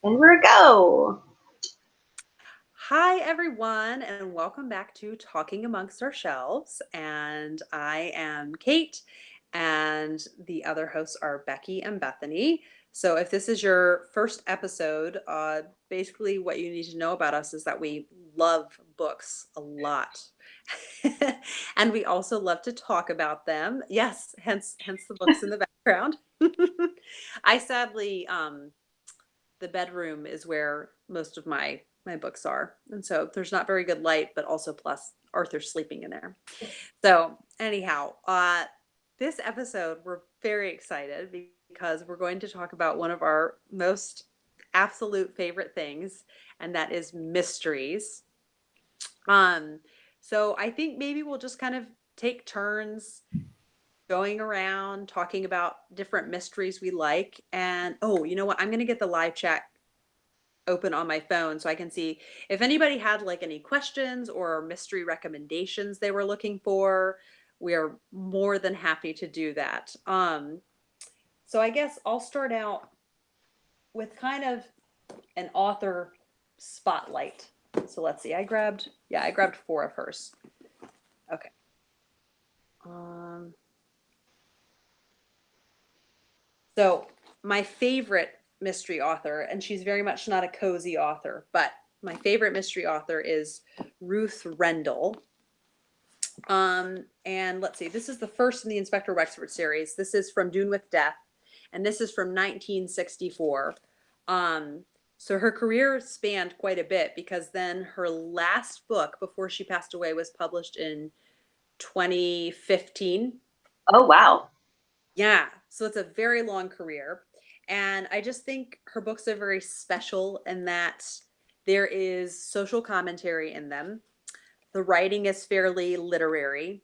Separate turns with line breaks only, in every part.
And we're a go.
Hi, everyone, and welcome back to Talking Amongst Our Shelves. And I am Kate, and the other hosts are Becky and Bethany. So, if this is your first episode, basically what you need to know about us is that we love books a lot. And we also love to talk about them. Yes, hence the books in the background. I sadly, the bedroom is where most of my books are, and so there's not very good light, but also plus Arthur's sleeping in there. So anyhow, this episode we're very excited because we're going to talk about one of our most absolute favorite things, and that is mysteries. um so I think maybe we'll just kind of take turns going around talking about different mysteries we like. And oh, you know what, I'm going to get the live chat open on my phone so I can see if anybody had like any questions or mystery recommendations they were looking for. We are more than happy to do that. So I guess I'll start out with kind of an author spotlight. So let's see. I grabbed four of hers. Okay. Um, so my favorite mystery author, and she's very much not a cozy author, but my favorite mystery author is Ruth Rendell. And let's see, this is the first in the Inspector Wexford series. This is From Dune with Death, and this is from 1964. Um, so her career spanned quite a bit because then her last book before she passed away was published in 2015.
Oh, wow.
Yeah, so it's a very long career. And I just think her books are very special in that there is social commentary in them. The writing is fairly literary.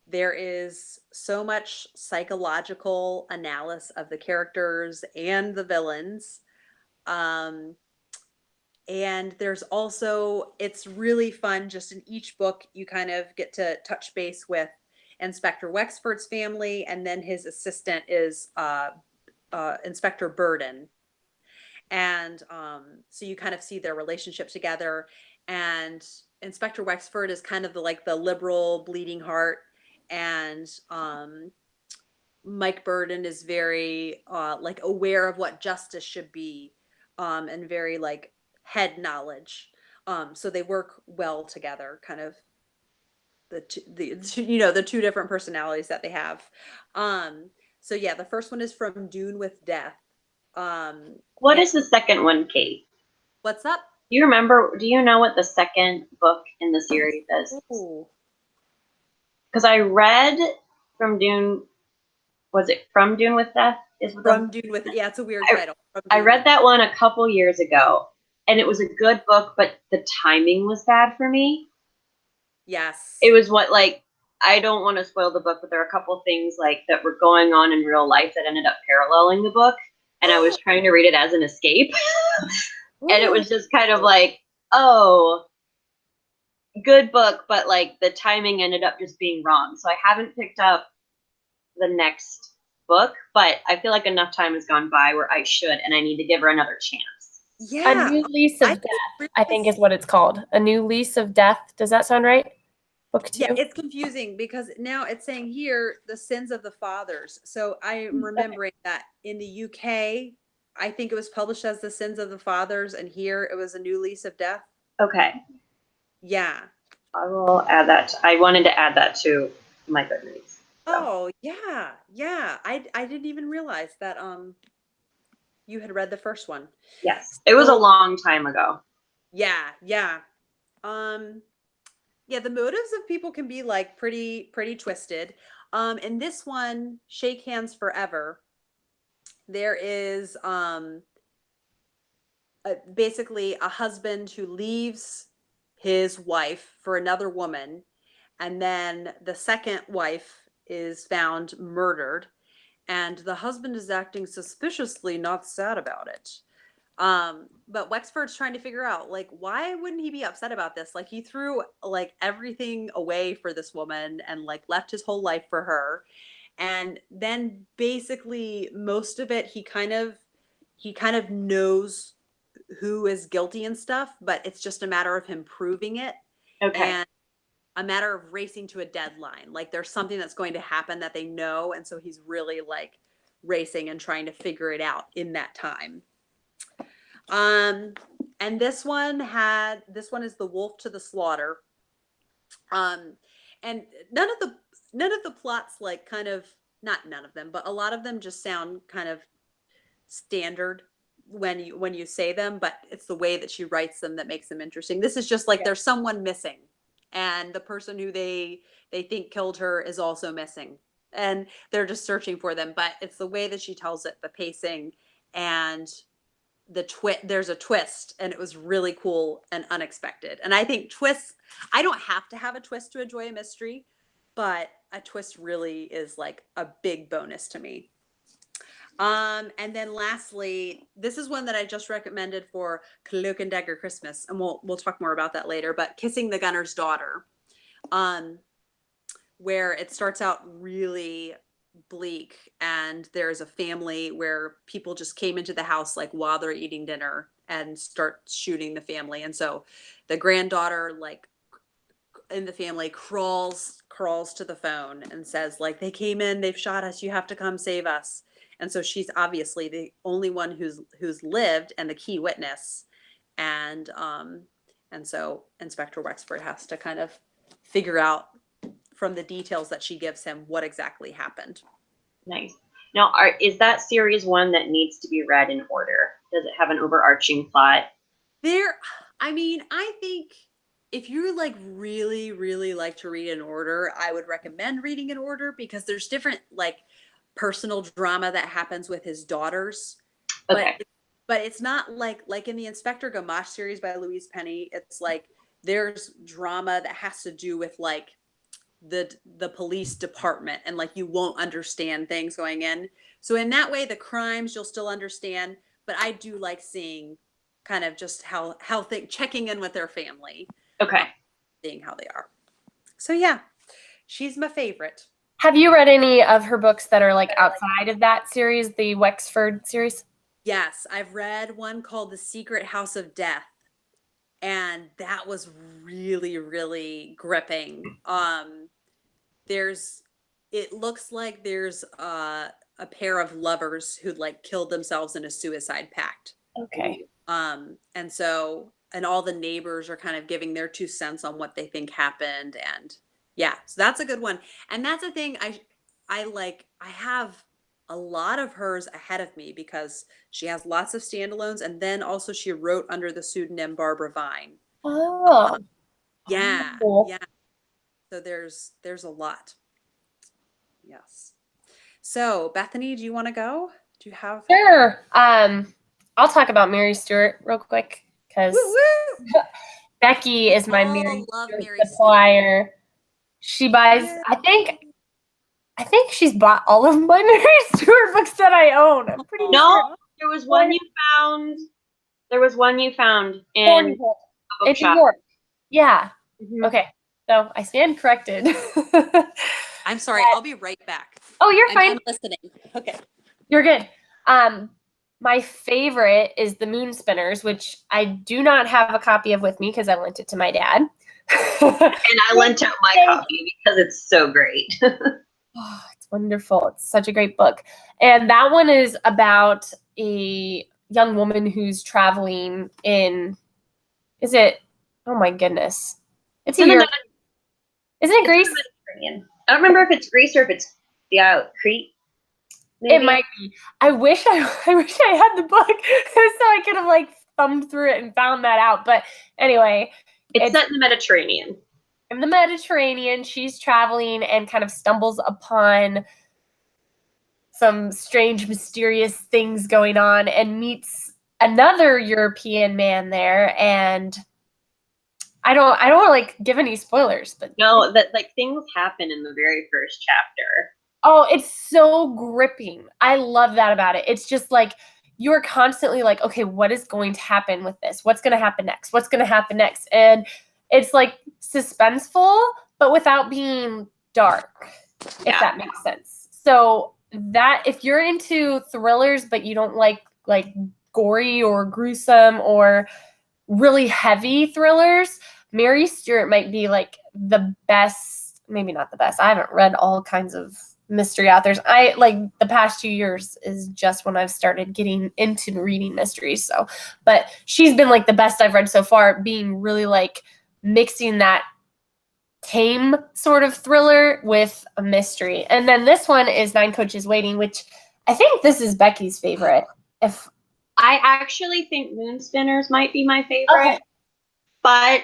There is so much psychological analysis of the characters and the villains. Um, and there's also, it's really fun. Just in each book, you kind of get to touch base with Inspector Wexford's family, and then his assistant is Inspector Burden. And so you kind of see their relationship together. And Inspector Wexford is kind of the liberal bleeding heart, and Mike Burden is very like aware of what justice should be, and very like head knowledge. So they work well together, kind of the two different personalities that they have. Um, so yeah, the first one is From Dune with Death.
What
And
is the second one, Kate?
what's up?
Do you know what the second book in the series is?
Ooh,
Because I read From Dune, was it From Dune with Death? Is what
From Dune with, yeah, it's a weird
I,
title. From
I
Dune with.
read that one a couple years ago, and it was a good book, but the timing was bad for me.
Yes.
It was I don't want to spoil the book, but there are a couple things like that were going on in real life that ended up paralleling the book, and I was trying to read it as an escape. And it
Ooh.
was just kind of like, oh, good book, but like the timing ended up just being wrong. So I haven't picked up the next book, but I feel like enough time has gone by where I should, and I need to give her another chance.
A
Yeah,
New Lease
I
of
didn't
Death, I think
realize.
is what it's called. A New Lease of Death. Does that sound right? Book
Yeah,
two?
it's confusing because now it's saying here the sins of the fathers. So I'm
Okay.
remembering that in the UK, I think it was published as The Sins of the Fathers, and here it was A New Lease of Death.
Okay.
Yeah.
I will add that. I wanted to add that to my Goodreads. So,
Oh, yeah. Yeah. I didn't even realize that you had read the first one.
yes, it was a
So,
long time ago.
yeah, yeah. Um yeah, the motives of people can be like pretty twisted. In this one, Shake Hands Forever, there is basically a husband who leaves his wife for another woman, and then the second wife is found murdered, and the husband is acting suspiciously not sad about it. But Wexford's trying to figure out, like, why wouldn't he be upset about this? Like, he threw like everything away for this woman and like left his whole life for her. And then basically most of it he kind of knows who is guilty and stuff, but it's just a matter of him proving it.
Okay.
And a matter of racing to a deadline. Like there's something that's going to happen that they know. And so he's really like racing and trying to figure it out in that time. And this one is The Wolf to the Slaughter. And none of the plots, like, kind of, not none of them, but a lot of them just sound kind of standard when you say them, but it's the way that she writes them that makes them interesting. This is just like there's someone missing, and the person who they think killed her is also missing, and they're just searching for them. But it's the way that she tells it, the pacing, and there's a twist, and it was really cool and unexpected. And I think twists, I don't have to have a twist to enjoy a mystery, but a twist really is like a big bonus to me. And then lastly, this is one that I just recommended for Cloak and Dagger Christmas, and we'll talk more about that later, but Kissing the Gunner's Daughter, where it starts out really bleak, and there's a family where people just came into the house like while they're eating dinner and start shooting the family. And so the granddaughter, like, in the family, crawls to the phone and says, like, they came in, they've shot us, you have to come save us. And so she's obviously the only one who's lived and the key witness. And so Inspector Wexford has to kind of figure out from the details that she gives him what exactly happened.
Nice. Now, is that series one that needs to be read in order? Does it have an overarching plot?
I think if you like really, really like to read in order, I would recommend reading in order, because there's different like personal drama that happens with his daughters.
Okay.
But it's not like in the Inspector Gamache series by Louise Penny, it's like there's drama that has to do with like the police department, and like you won't understand things going in. So in that way, the crimes you'll still understand, but I do like seeing kind of just how checking in with their family.
Okay.
Seeing how they are. So yeah, she's my favorite.
Have you read any of her books that are like outside of that series, the Wexford series?
Yes, I've read one called The Secret House of Death, and that was really, really gripping. It looks like there's a pair of lovers who like killed themselves in a suicide pact.
Okay.
And so, and all the neighbors are kind of giving their 2 cents on what they think happened. And yeah, so that's a good one. And that's a thing I have a lot of hers ahead of me, because she has lots of standalones, and then also she wrote under the pseudonym Barbara Vine.
Oh.
Yeah.
Cool.
Yeah. So there's a lot. Yes. So Bethany, do you want to go? Do you have?
Sure. I'll talk about Mary Stuart real quick, because Becky is my Mary Stuart supplier. She buys, I think she's bought all of my Mary Stuart books that I own. I'm pretty sure.
There was one you found in a bookshop.
In New York. Yeah.
Mm-hmm.
Okay. So I stand corrected.
I'm sorry. I'll be right back.
Oh, you're fine.
I'm listening. Okay.
You're good. My favorite is The Moon Spinners, which I do not have a copy of with me because I lent it to my dad.
And I lent out my copy because it's so great.
Oh, it's wonderful. It's such a great book. And that one is about a young woman who's traveling in, oh my goodness. It's a Europe. Isn't it Greece?
I don't remember if it's Greece or if it's Crete. Maybe.
It might be. I wish I had the book so I could have like thumbed through it and found that out. But anyway.
It's set in the Mediterranean.
In the Mediterranean, she's traveling and kind of stumbles upon some strange, mysterious things going on, and meets another European man there. And I don't want to like give any spoilers, but
no, that like things happen in the very first chapter.
Oh, it's so gripping. I love that about it. It's just like you're constantly like, okay, what is going to happen with this? What's going to happen next? What's going to happen next? And it's like suspenseful, but without being dark, if that makes sense. So that if you're into thrillers, but you don't like gory or gruesome or really heavy thrillers, Mary Stewart might be like the best, maybe not the best. I haven't read all kinds of mystery authors. I like the past 2 years is just when I've started getting into reading mysteries. So, but she's been like the best I've read so far, being really like mixing that tame sort of thriller with a mystery. And then this one is Nine Coaches Waiting, which I think this is Becky's favorite. If
I actually think Moon Spinners might be my favorite,
okay.
but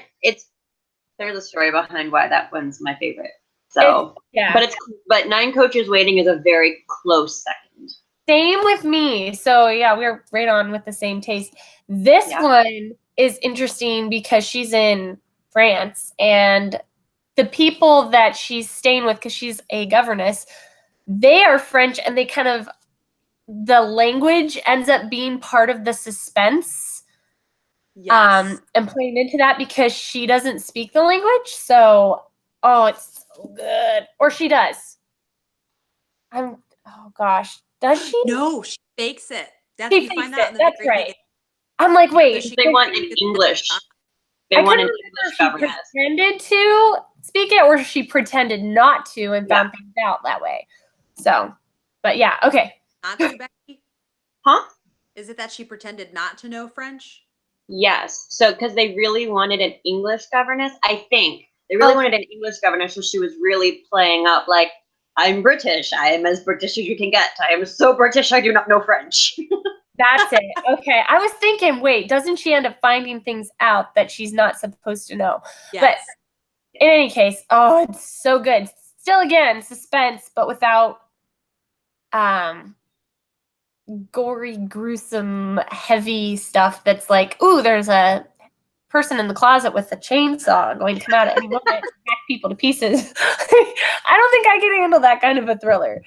there's a story behind why that one's my favorite. So,
yeah.
But Nine Coaches Waiting is a very close second.
Same with me. So yeah, we're right on with the same taste. This one is interesting because she's in France, and the people that she's staying with, because she's a governess, they are French, and they kind of, the language ends up being part of the suspense.
Yes.
And playing into that because she doesn't speak the language. So, oh, it's so good. Or she does. Oh gosh. Does she?
No, she fakes it.
She
We
fakes
find out in
it.
the
That's
very
right.
beginning.
I'm like, wait.
Because
They want an English. They want an English governess.
She pretended to speak it, or she pretended not to and found things out that way. So, but yeah, okay.
Not to, Becky?
Huh?
Is it that she pretended not to know French?
Yes. So, because they really wanted an English governess, I think. They really wanted an English governess, so she was really playing up like, I'm British. I am as British as you can get. I am so British, I do not know French.
That's it. Okay. I was thinking, wait, doesn't she end up finding things out that she's not supposed to know?
Yes.
But in any case, oh, it's so good. Still, again, suspense, but without gory, gruesome, heavy stuff that's like, ooh, there's a person in the closet with a chainsaw going to come out at any moment and hack people to pieces. I don't think I can handle that kind of a thriller.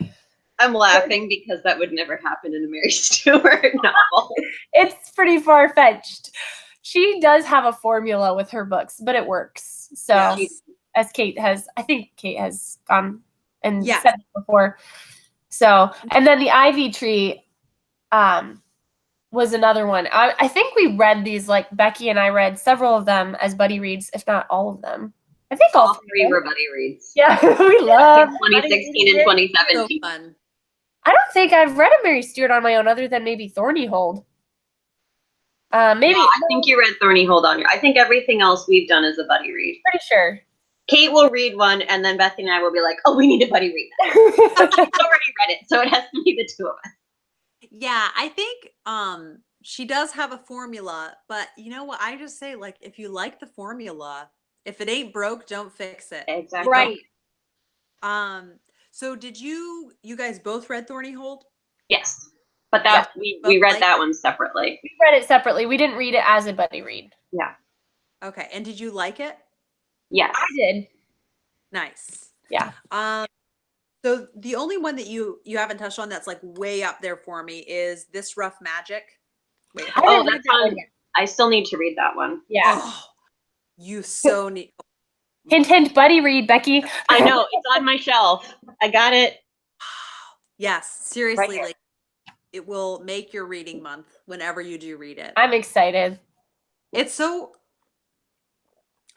I'm laughing because that would never happen in a Mary Stewart novel.
It's pretty far-fetched. She does have a formula with her books, but it works. So, as I think Kate has gone and said it before. So, and then the Ivy Tree was another one. I think we read these, like Becky and I read several of them as buddy reads, if not all of them. I think all
three were buddy reads.
Yeah, we love
2016 and 2017.
So fun.
I don't think I've read a Mary Stewart on my own other than maybe Thorny Hold. Maybe.
No, I think you read Thorny Hold on your. I think everything else we've done is a buddy read.
Pretty sure.
Kate will read one, and then Bethany and I will be like, "Oh, we need a buddy read that." So Kate's already read it, so it has to be the two of us.
Yeah, I think she does have a formula, but you know what? I just say, like, if you like the formula, if it ain't broke, don't fix it.
Exactly.
Right.
So did you guys both read Thorny Hold?
Yes. But we read that one separately.
We read it separately. We didn't read it as a buddy read.
Yeah.
Okay. And did you like it?
Yes.
I did.
Nice.
Yeah.
So the only one that you haven't touched on that's like way up there for me is This Rough Magic. Wait,
that's one. I still need to read that one.
Yeah.
Oh, you so need.
Hint, hint, buddy read, Becky.
I know. It's on my shelf. I got it.
Yes. Seriously.
Right.
Like, it will make your reading month whenever you do read it.
I'm excited.
It's so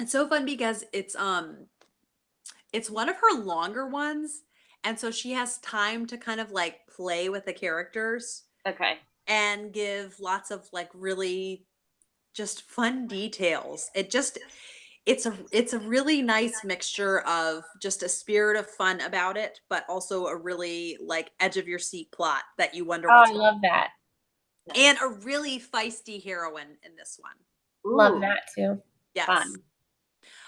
fun because it's one of her longer ones, and so she has time to kind of like play with the characters.
Okay.
And give lots of like really just fun details. It's a really nice mixture of just a spirit of fun about it, but also a really like edge of your seat plot that you wonder what's
I love that.
And a really feisty heroine in this one.
Ooh.
Love that too.
Yes.
Fun.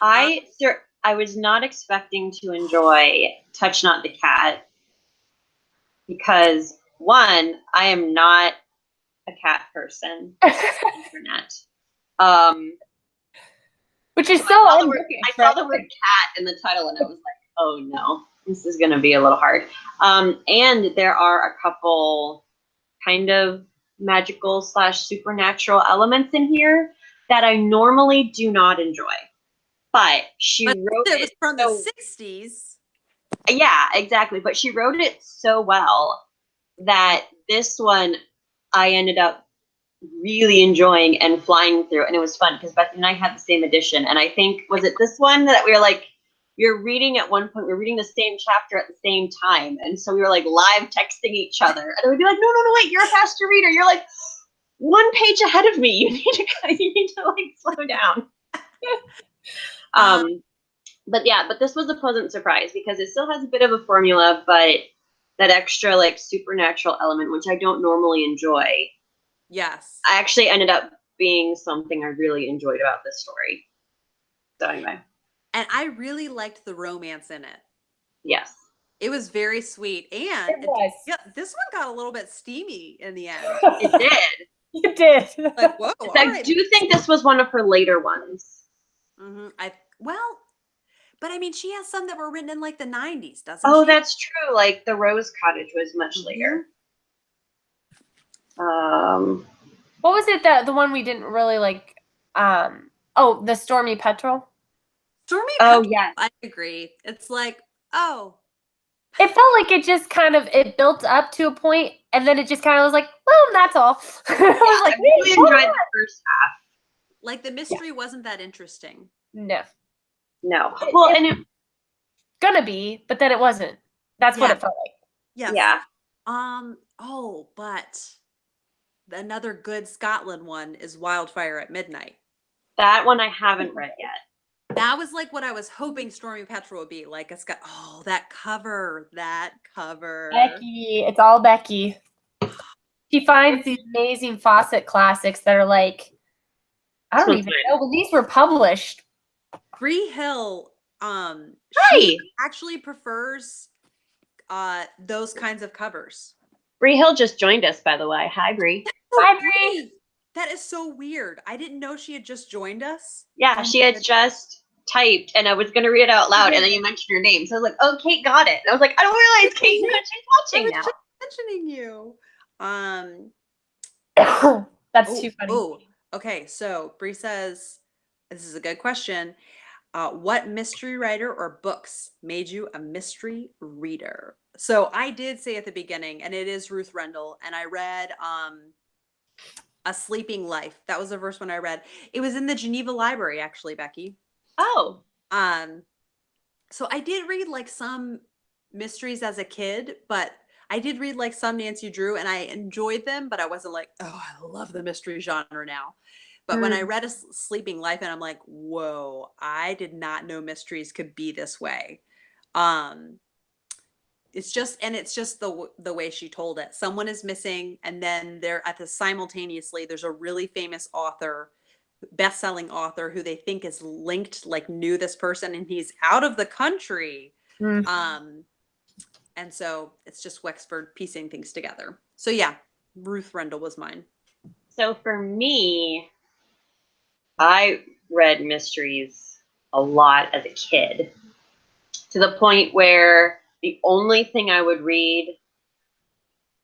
I was not expecting to enjoy Touch Not the Cat because one, I am not a cat person on the internet.
Which is so
I saw the word cat in the title and I was like, oh no, this is going to be a little hard. And there are a couple kind of magical / supernatural elements in here that I normally do not enjoy. But she wrote
it was from the 60s.
Yeah, exactly. But she wrote it so well that this one I ended up really enjoying and flying through. And it was fun because Bethany and I had the same edition. And I think, was it this one that we were like, we were reading at one point, we were reading the same chapter at the same time. And so we were like live texting each other. And we'd be like, no, wait, you're a faster reader. You're like 1 page ahead of me. You need to like slow down. But this was a pleasant surprise because it still has a bit of a formula, but that extra like supernatural element, which I don't normally enjoy.
Yes.
I actually ended up being something I really enjoyed about this story. So anyway.
And I really liked the romance in it.
Yes.
It was very sweet. And
It was.
yeah, this one got a little bit steamy in the end.
It did.
It did.
Like, whoa.
I do think this was one of her later ones.
Mm-hmm. But I mean, she has some that were written in like the 90s, doesn't
Oh,
she?
that's true. Like the Rose Cottage was much later.
What was it that the one we didn't really like? The Stormy Petrel.
Stormy
Oh,
Petrel,
yeah.
I agree. It's like, oh.
It felt like it just kind of it built up to a point, and then it just kind of was like, well, that's all.
I really enjoyed the first half.
Like the mystery wasn't that interesting.
No.
Well, and it
gonna be, but then it wasn't. That's what it felt like.
Yes.
Yeah.
But another good Scotland one is Wildfire at Midnight.
That one I haven't read yet.
That was like what I was hoping Stormy Petrel would be. Like it's got that cover.
Becky. It's all Becky. She finds these amazing Fawcett classics that are like, I don't even know when these were published.
Bree Hill, she actually prefers those kinds of covers.
Bree Hill just joined us, by the way. Hi, Bree.
Hi, Bree.
That is so weird. I didn't know she had just joined us.
Yeah, she had just typed, and I was going to read it out loud, and then you mentioned your name. So I was like, oh, Kate got it. And I was like, I don't realize Kate she's watching now.
Mentioning you.
That's too funny.
Oh, okay. So Bree says, this is a good question. What mystery writer or books made you a mystery reader? So I did say at the beginning, and it is Ruth Rendell, and I read A Sleeping Life. That was the first one I read. It was in the Geneva Library, actually, Becky.
Oh.
So I did read like some mysteries as a kid, but I did read like some Nancy Drew, and I enjoyed them, but I wasn't like, oh, I love the mystery genre now. But when I read A Sleeping Life, and I'm like, whoa, I did not know mysteries could be this way. It's just the way she told it. Someone is missing, and then simultaneously, there's a really famous author, best-selling author, who they think is linked, like knew this person, and he's out of the country. And so it's just Wexford piecing things together. So yeah, Ruth Rendell was mine.
So for me, I read mysteries a lot as a kid, to the point where the only thing I would read,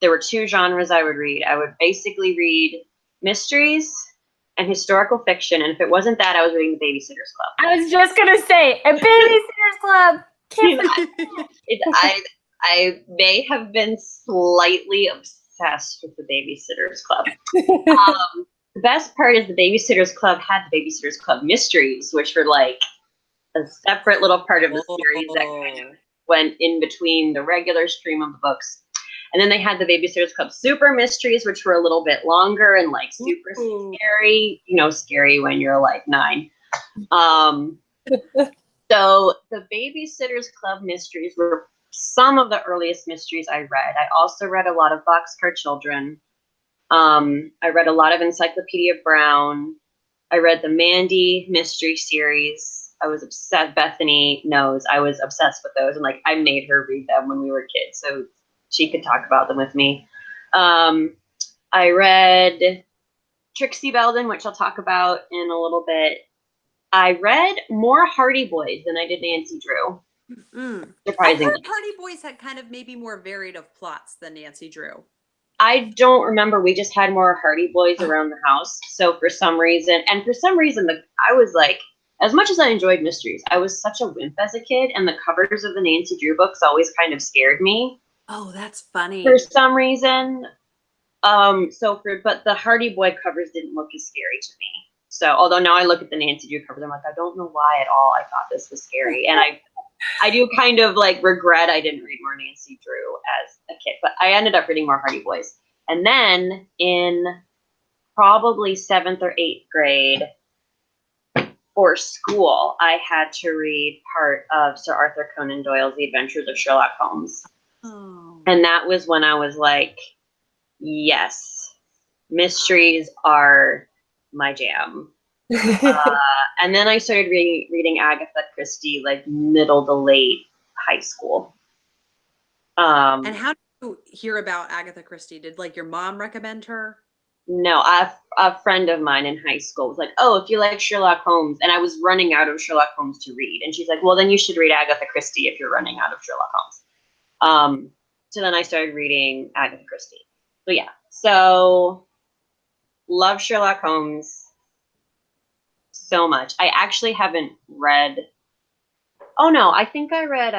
there were two genres I would read. I would basically read mysteries and historical fiction, and if it wasn't that, I was reading The Babysitter's Club.
I was just gonna say A Babysitter's Club.
I may have been slightly obsessed with The Babysitter's Club. The best part is The Babysitter's Club had The Babysitter's Club mysteries, which were like a separate little part of the series that kind of went in between the regular stream of the books. And then they had The Babysitter's Club super mysteries, which were a little bit longer and like super scary. You know, scary when you're like 9. So the Babysitter's Club mysteries were some of the earliest mysteries I read. I also read a lot of Boxcar Children. I read a lot of Encyclopedia Brown. I read the Mandy mystery series. I was obsessed. Bethany knows I was obsessed with those, and like I made her read them when we were kids, so she could talk about them with me. I read Trixie Belden, which I'll talk about in a little bit. I read more Hardy Boys than I did Nancy Drew. Surprisingly.
I heard Hardy Boys had kind of maybe more varied of plots than Nancy Drew.
I don't remember. We just had more Hardy Boys around the house. So for some reason, I was like, as much as I enjoyed mysteries, I was such a wimp as a kid, and the covers of the Nancy Drew books always kind of scared me.
Oh, that's funny.
For some reason. But the Hardy Boy covers didn't look as scary to me. So, although now I look at the Nancy Drew covers, I'm like, I don't know why at all I thought this was scary. And I do kind of like regret I didn't read more Nancy Drew as a kid, but I ended up reading more Hardy Boys. And then in probably 7th or 8th grade for school, I had to read part of Sir Arthur Conan Doyle's The Adventures of Sherlock Holmes.
Oh.
And that was when I was like, yes, mysteries are my jam. And then I started reading Agatha Christie, like middle to late high school.
And how did you hear about Agatha Christie? Did like your mom recommend her?
No, a friend of mine in high school was like, oh, if you like Sherlock Holmes, and I was running out of Sherlock Holmes to read. And she's like, well, then you should read Agatha Christie if you're running out of Sherlock Holmes. So then I started reading Agatha Christie. So yeah, so love Sherlock Holmes so much. I actually haven't read, oh no, I think I reread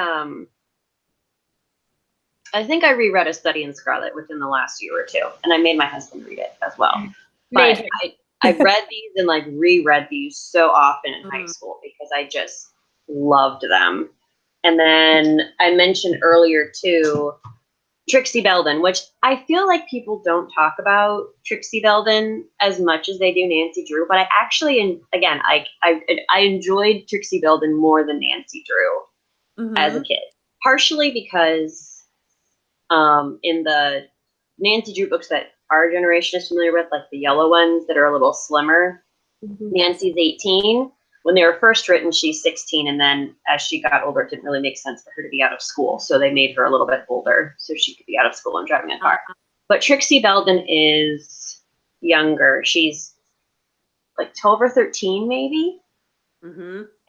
A Study in Scarlet within the last year or two, and I made my husband read it as well. But I read these and like reread these so often in high school because I just loved them. And then I mentioned earlier too, Trixie Belden, which I feel like people don't talk about Trixie Belden as much as they do Nancy Drew, but I actually, and again, I enjoyed Trixie Belden more than Nancy Drew as a kid, partially because in the Nancy Drew books that our generation is familiar with, like the yellow ones that are a little slimmer, Nancy's 18. When they were first written, she's 16, and then as she got older, it didn't really make sense for her to be out of school, so they made her a little bit older so she could be out of school and driving a car. But Trixie Belden is younger. She's like 12 or 13, maybe.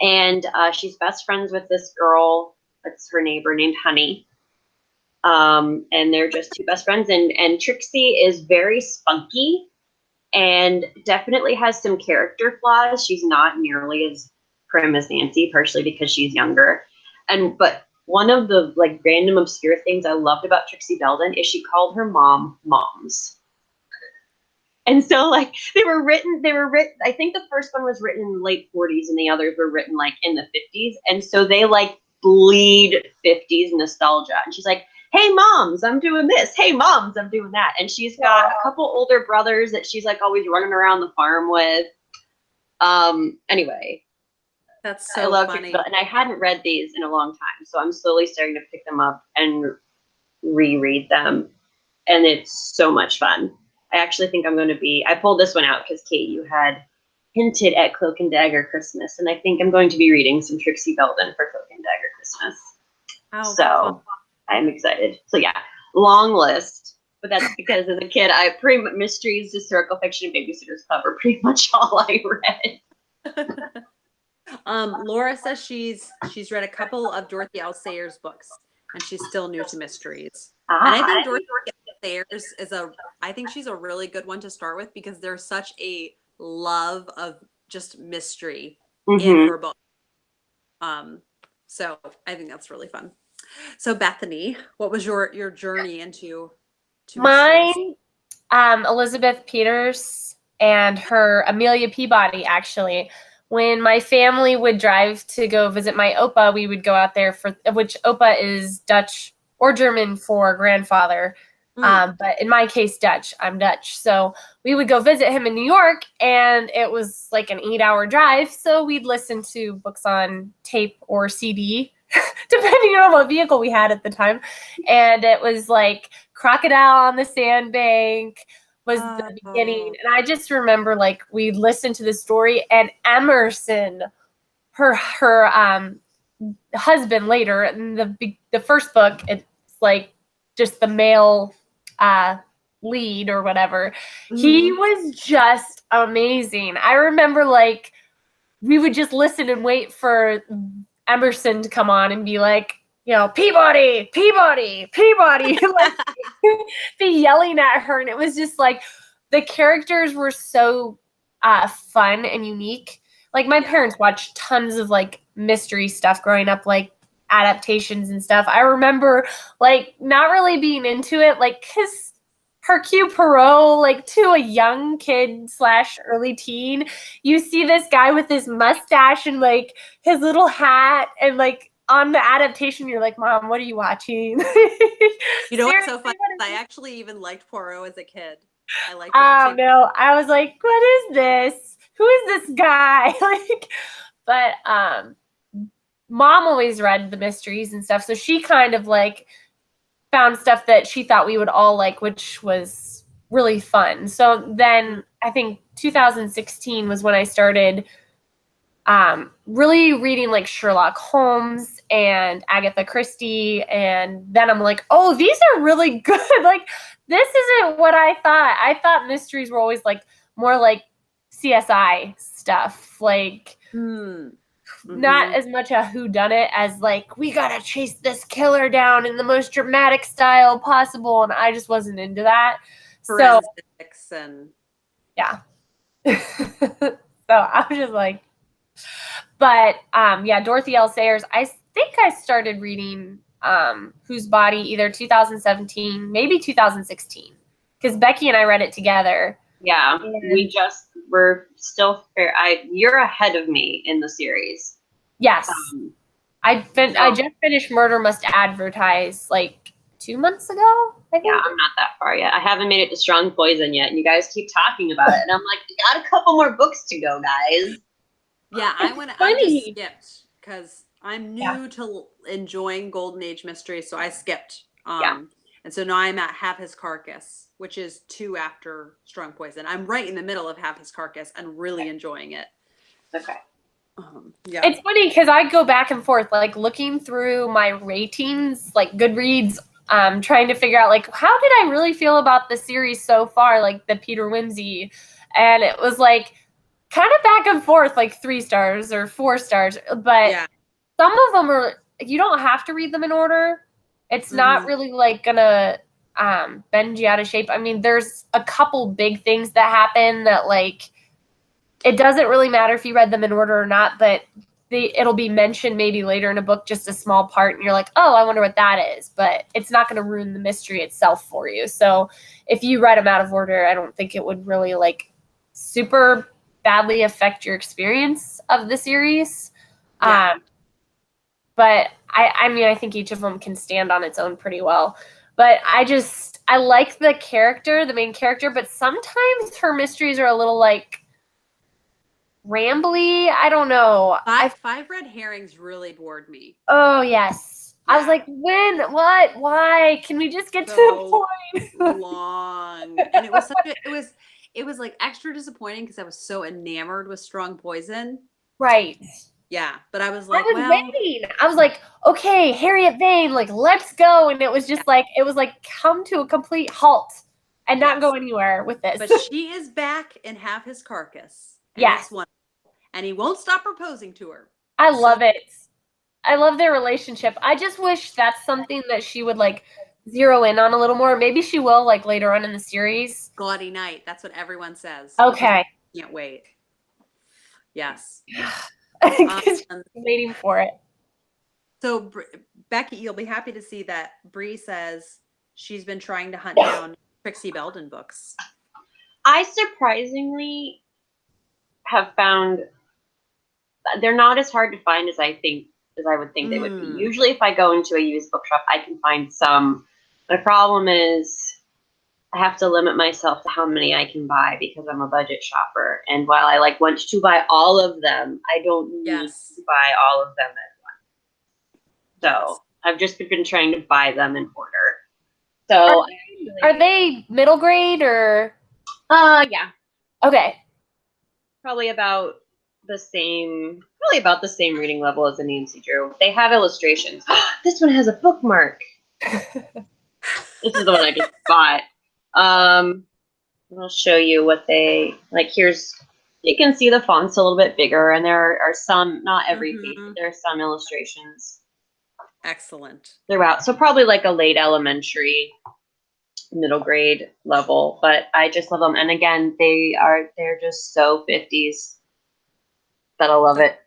And she's best friends with this girl that's her neighbor named Honey. And they're just two best friends. And Trixie is very spunky and definitely has some character flaws. She's not nearly as prim as Nancy, partially because she's younger. But one of the like random obscure things I loved about Trixie Belden is she called her mom Moms. And so like they were written, I think the first one was written in the late 40s and the others were written like in the 50s. And so they like bleed 50s nostalgia. And she's like, hey moms, I'm doing this. Hey moms, I'm doing that. And she's got a couple older brothers that she's like always running around the farm with. Anyway,
that's so
I love
funny.
And I hadn't read these in a long time, so I'm slowly starting to pick them up and reread them, and it's so much fun. I actually think I'm going to I pulled this one out because Kate, you had hinted at Cloak and Dagger Christmas, and I think I'm going to be reading some Trixie Belden for Cloak and Dagger Christmas.
Oh,
so I'm excited. So yeah, long list, but that's because as a kid, I pretty much mysteries, historical fiction, and Babysitter's Club were pretty much all I read.
Laura says she's read a couple of Dorothy L. Sayers books, and she's still new to mysteries. And I think Dorothy Sayers I think she's a really good one to start with because there's such a love of just mystery in her book. So I think that's really fun. So Bethany, what was your journey into
mine? Elizabeth Peters and her Amelia Peabody, actually. When my family would drive to go visit my Opa, we would go out there which Opa is Dutch or German for grandfather. But in my case, Dutch. I'm Dutch. So we would go visit him in New York, and it was like an 8-hour drive. So we'd listen to books on tape or CD, depending on what vehicle we had at the time. And it was like Crocodile on the Sandbank was the beginning. And I just remember like we listened to the story, and Emerson, her husband later in the first book, it's like just the male lead or whatever. He was just amazing. I remember like we would just listen and wait for Emerson to come on and be like, Peabody, Peabody, Peabody, like be yelling at her. And it was just like the characters were so fun and unique. Like my parents watched tons of like mystery stuff growing up, like adaptations and stuff. I remember like not really being into it, like because Hercule Poirot, like to a young kid / early teen. You see this guy with his mustache and like his little hat, and like on the adaptation, you're like, Mom, what are you watching?
You know what's so
Seriously,
funny?
what is
I actually even liked Poirot as a kid. I liked
Oh
watching.
no, I was like, what is this? Who is this guy? Like, but Mom always read the mysteries and stuff, so she kind of like found stuff that she thought we would all like, which was really fun. So then I think 2016 was when I started really reading like Sherlock Holmes and Agatha Christie, and then I'm like, oh, these are really good. Like, this isn't what I thought. I thought mysteries were always like more like CSI stuff, like not as much a whodunit as like we gotta chase this killer down in the most dramatic style possible, and I just wasn't into that. So
Forensics and
yeah, so I was just like, but yeah, Dorothy L. Sayers. I think I started reading Whose Body either 2017, maybe 2016, because Becky and I read it together.
Yeah,
And
we're still fair. You're ahead of me in the series.
yes, I
So,
just finished Murder Must Advertise like 2 months ago, I think.
yeah, I'm not that far yet. I haven't made it to Strong Poison yet, and you guys keep talking about it, and I'm like, we got a couple more books to go, guys.
yeah, I just skipped because I'm new to enjoying Golden Age mysteries, so I skipped. And so now I'm at Have His Carcass, which is 2 after Strong Poison. I'm right in the middle of Have His Carcass and really enjoying it.
Okay.
Yeah.
It's funny because I go back and forth, like looking through my ratings, like Goodreads, trying to figure out like how did I really feel about the series so far, like the Peter Wimsey, and it was like kind of back and forth, like 3 stars or 4 stars, but some of them are, you don't have to read them in order. It's not really like gonna bend you out of shape. I mean, there's a couple big things that happen that like it doesn't really matter if you read them in order or not, but it'll be mentioned maybe later in a book, just a small part, and you're like, oh, I wonder what that is, but it's not going to ruin the mystery itself for you. So if you read them out of order, I don't think it would really like super badly affect your experience of the series. But I mean, I think each of them can stand on its own pretty well. But I like the character, the main character, but sometimes her mysteries are a little like rambly. I don't know.
Five Red Herrings really bored me.
Oh yes. Yeah. I was like, when? What? Why? Can we just get to the
point? Long. And it was it was like extra disappointing because I was so enamored with Strong Poison.
Right.
Yeah, but I was like,
waiting. I was like, okay, Harriet Vane, like, let's go. And it was just like, it was like come to a complete halt and not go anywhere with this.
But she is back and Have His Carcass. And
yes.
It's wonderful. And he won't stop proposing to her.
I love it. I love their relationship. I just wish that's something that she would like zero in on a little more. Maybe she will like later on in the series.
Gaudy Night. That's what everyone says.
Okay.
Can't wait. Yes.
Waiting for it.
So Becky, you'll be happy to see that Bree says she's been trying to hunt down Trixie Belden books.
I surprisingly have found they're not as hard to find as I would think they would be. Usually if I go into a used bookshop, I can find some. My problem is I have to limit myself to how many I can buy because I'm a budget shopper. And while I like want to buy all of them, I don't need to buy all of them at once. So I've just been trying to buy them in order. So
are they middle grade or?
Yeah.
Okay.
Probably about the same reading level as a Nancy Drew. They have illustrations. This one has a bookmark. This is the one I just bought. I'll show you what they like. Here's, you can see the font's a little bit bigger, and there are some, not every page, but there are some illustrations.
Excellent.
Throughout. So probably like a late elementary, middle grade level, but I just love them. And again, they're just so 50s that I love it.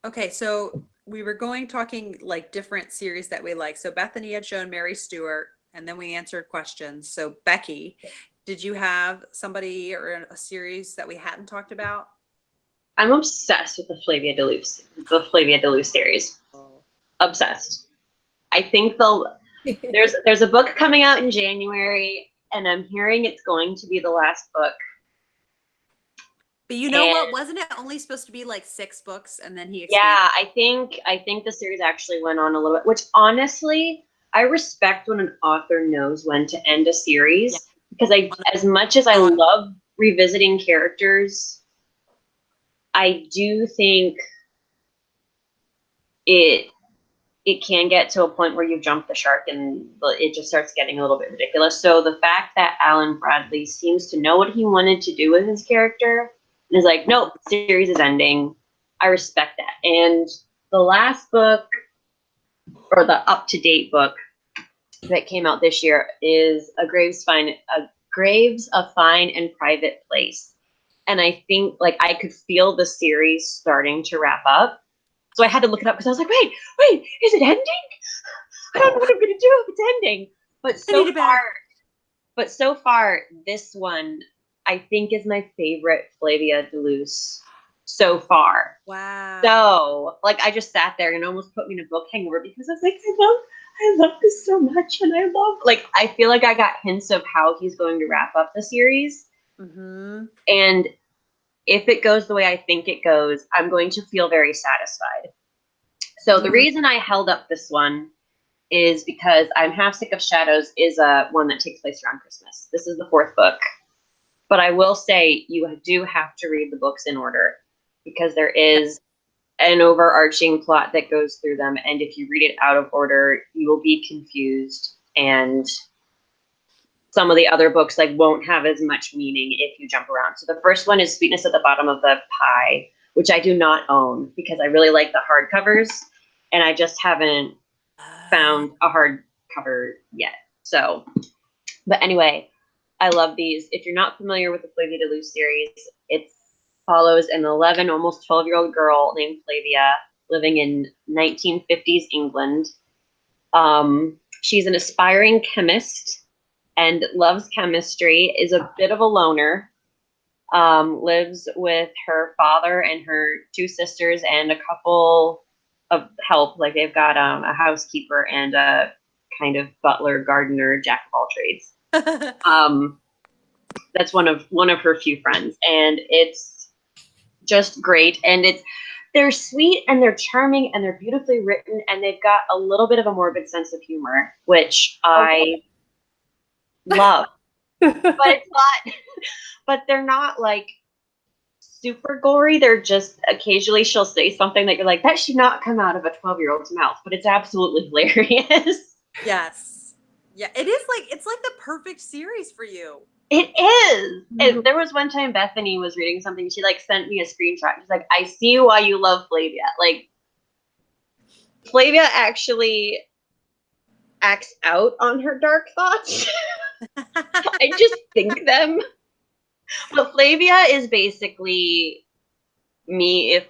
Okay, so we were talking like different series that we like. So Bethany had shown Mary Stewart, and then we answered questions. So Becky, did you have somebody or a series that we hadn't talked about?
I'm obsessed with the Flavia DeLuce series.
Oh.
Obsessed. I think there's a book coming out in January, and I'm hearing it's going to be the last book.
But you know what? Wasn't it only supposed to be like 6 books, and then he expanded?
Yeah, I think the series actually went on a little bit, which honestly, I respect when an author knows when to end a series, because as much as I love revisiting characters, I do think it can get to a point where you jump the shark and it just starts getting a little bit ridiculous. So the fact that Alan Bradley seems to know what he wanted to do with his character and is like, nope, series is ending. I respect that. And the last book, or the up-to-date book that came out this year, is a Graves, a Fine and Private Place. And I think like I could feel the series starting to wrap up. So I had to look it up because I was like, wait, is it ending? I don't know what I'm gonna do if it's ending. But so far, this one I think is my favorite Flavia DeLuce so far.
Wow.
So like I just sat there and almost put me in a book hangover because I was like, I love this so much, and I feel like I got hints of how he's going to wrap up the series.
Mm-hmm.
And if it goes the way I think it goes, I'm going to feel very satisfied. So the reason I held up this one is because I'm Half Sick of Shadows is one that takes place around Christmas. This is the 4th book. But I will say you do have to read the books in order because there is an overarching plot that goes through them. And if you read it out of order, you will be confused. And some of the other books won't have as much meaning if you jump around. So the first one is Sweetness at the Bottom of the Pie, which I do not own because I really like the hardcovers, and I just haven't found a hardcover yet. So, but anyway, I love these. If you're not familiar with the Flavia DeLuce series, it follows an 11, almost 12-year-old girl named Flavia living in 1950s England. She's an aspiring chemist and loves chemistry, is a bit of a loner, lives with her father and her 2 sisters and a couple of help. Like they've got a housekeeper and a kind of butler, gardener, jack of all trades. That's one of her few friends, and it's just great. And they're sweet and they're charming and they're beautifully written, and they've got a little bit of a morbid sense of humor, which I love. But it's not. But they're not like super gory. They're just occasionally she'll say something that you're like, that should not come out of a 12-year-old's mouth, but it's absolutely hilarious.
Yes. Yeah, it's like the perfect series for you.
It is. Mm-hmm. There was one time Bethany was reading something. She sent me a screenshot. She's like, I see why you love Flavia. Flavia actually acts out on her dark thoughts. I just think them. But Flavia is basically me if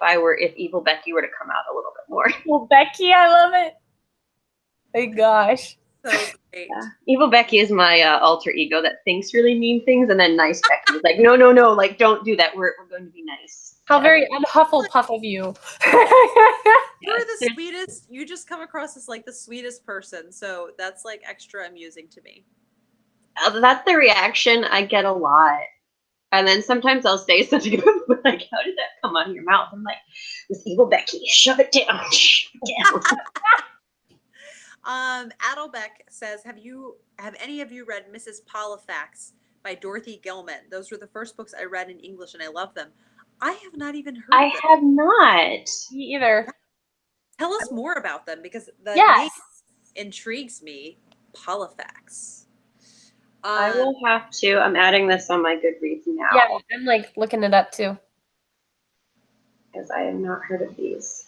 Evil Becky were to come out a little bit more.
Well, Becky, I love it. My gosh.
So great.
Yeah. Evil Becky is my alter ego that thinks really mean things, and then nice Becky is like, no, don't do that. We're going to be nice.
How very Hufflepuff of you.
You're the sweetest. You just come across as the sweetest person. So that's extra amusing to me.
That's the reaction I get a lot. And then sometimes I'll say something like, how did that come out of your mouth? I'm like, with Evil Becky, shove it down. Shove it down.
Adelbeck says, have any of you read Mrs. Polifax by Dorothy Gilman? Those were the first books I read in English, and I love them. I have not even heard of them.
I have not.
Me either.
Tell us more about them, because the name intrigues me. Polifax.
I will have to. I'm adding this on my Goodreads now.
Yeah, I'm looking it up too.
Because I have not heard of these.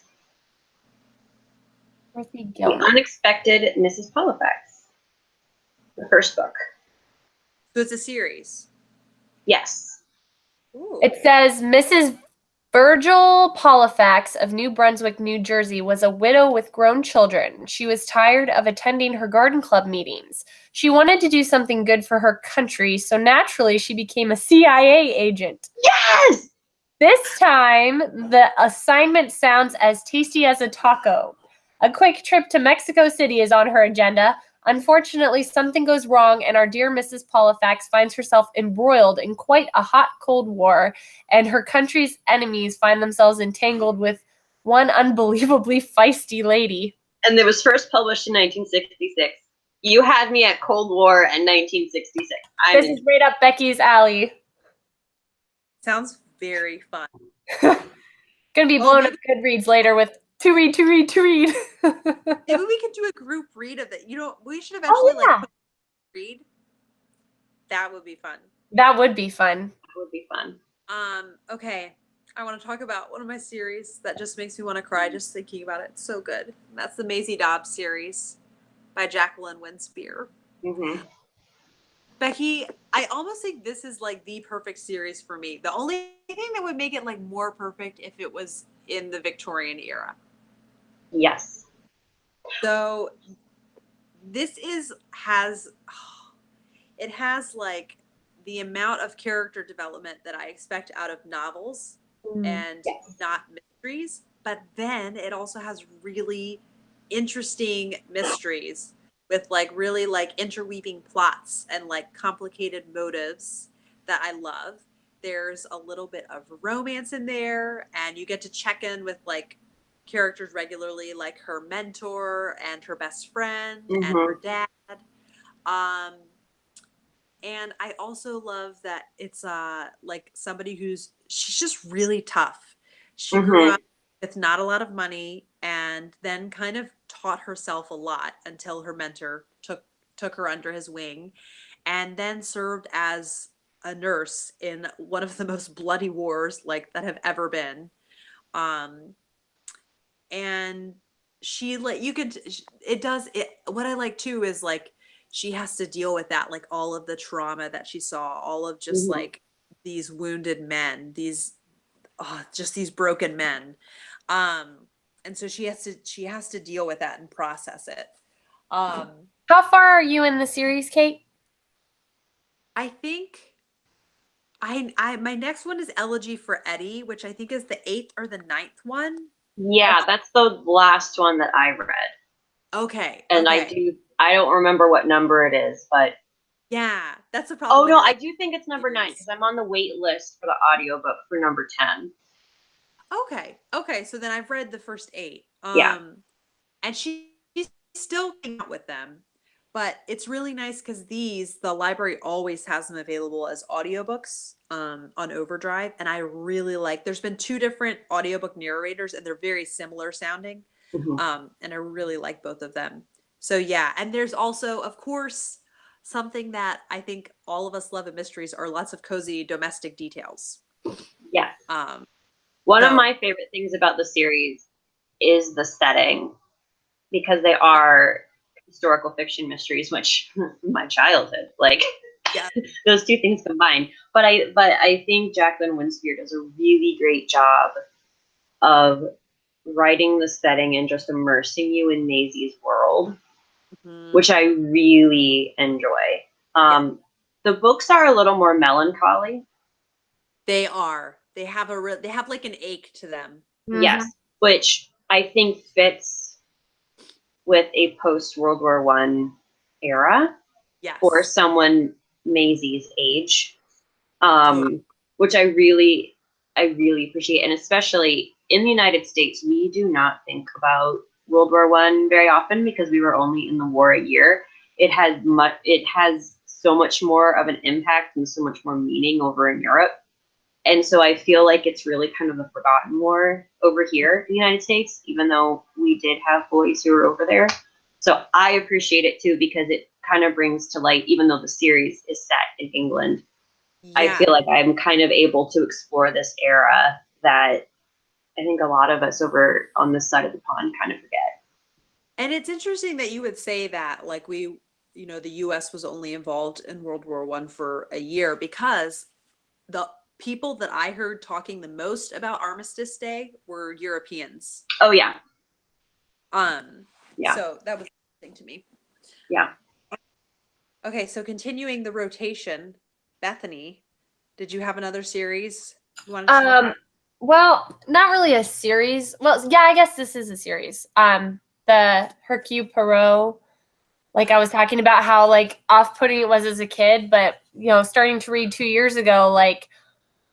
Dorothy
The
Gilman.
Unexpected Mrs. Polifax. The first book.
So it's a series.
Yes.
Ooh.
It says Mrs. Virgil Polifax of New Brunswick, New Jersey, was a widow with grown children. She was tired of attending her garden club meetings. She wanted to do something good for her country, so naturally she became a CIA agent.
Yes!
This time, the assignment sounds as tasty as a taco. A quick trip to Mexico City is on her agenda. Unfortunately, something goes wrong, and our dear Mrs. Polifax finds herself embroiled in quite a hot Cold War, and her country's enemies find themselves entangled with one unbelievably feisty lady.
And it was first published in 1966. You had me at Cold War and 1966.
This is right up Becky's alley.
Sounds very fun.
Gonna be blown up Goodreads later with to read.
Maybe we could do a group read of it. We should eventually like read. That would be fun.
That would be fun.
That would be fun.
Okay. I want to talk about one of my series that just makes me want to cry just thinking about it. It's so good. That's the Maisie Dobbs series by Jacqueline Winspear.
Mm-hmm.
Becky, I almost think this is like the perfect series for me. The only thing that would make it like more perfect if it was in the Victorian era.
Yes.
So this has like the amount of character development that I expect out of novels and not mysteries, but then it also has really interesting mysteries with like really like interweaving plots and like complicated motives that I love. There's a little bit of romance in there, and you get to check in with like characters regularly, like her mentor and her best friend and her dad. And I also love that it's like somebody she's just really tough. She grew up with not a lot of money and then kind of taught herself a lot until her mentor took her under his wing, and then served as a nurse in one of the most bloody wars like that have ever been. And she like what I like too is like she has to deal with that, like all of the trauma that she saw, all of just like these wounded men, just these broken men. And so she has to deal with that and process it.
How far are you in the series, Kate?
I think my next one is Elegy for Eddie, which I think is the 8th or the 9th one.
Yeah, that's the last one that I read.
Okay.
And I don't remember what number it is, but
yeah, that's a problem.
Oh no, I do think it's number 9 because I'm on the wait list for the audiobook for number 10.
Okay. So then I've read the first 8.
Yeah.
And she's still hanging out with them. But it's really nice because the library always has them available as audiobooks on Overdrive. And I really there's been 2 different audiobook narrators and they're very similar sounding. And I really like both of them. So yeah, and there's also, of course, something that I think all of us love in mysteries are lots of cozy domestic details.
Yes. One of my favorite things about the series is the setting, because they are historical fiction mysteries, which my childhood, like those 2 things combined. But I think Jacqueline Winspear does a really great job of writing the setting and just immersing you in Maisie's world, which I really enjoy. The books are a little more melancholy.
They are. They have like an ache to them.
Yes, which I think fits with a post World War I era for someone Maisie's age, which I really appreciate. And especially in the United States, we do not think about World War I very often because we were only in the war a year. It has so much more of an impact and so much more meaning over in Europe. And so I feel like it's really kind of the forgotten war over here in the United States, even though we did have boys who were over there. So I appreciate it too, because it kind of brings to light, even though the series is set in England, I feel like I'm kind of able to explore this era that I think a lot of us over on this side of the pond kind of forget.
And it's interesting that you would say that, like the US was only involved in World War I for a year, because the people that I heard talking the most about Armistice Day were Europeans.
Oh yeah. Yeah.
So that was interesting to me.
Yeah.
Okay, so continuing the rotation, Bethany, did you have another series you wanted to talk about?
Well, not really a series. Well, yeah, I guess this is a series. The Hercule Poirot, like I was talking about how like off-putting it was as a kid, but you know, starting to read 2 years ago, like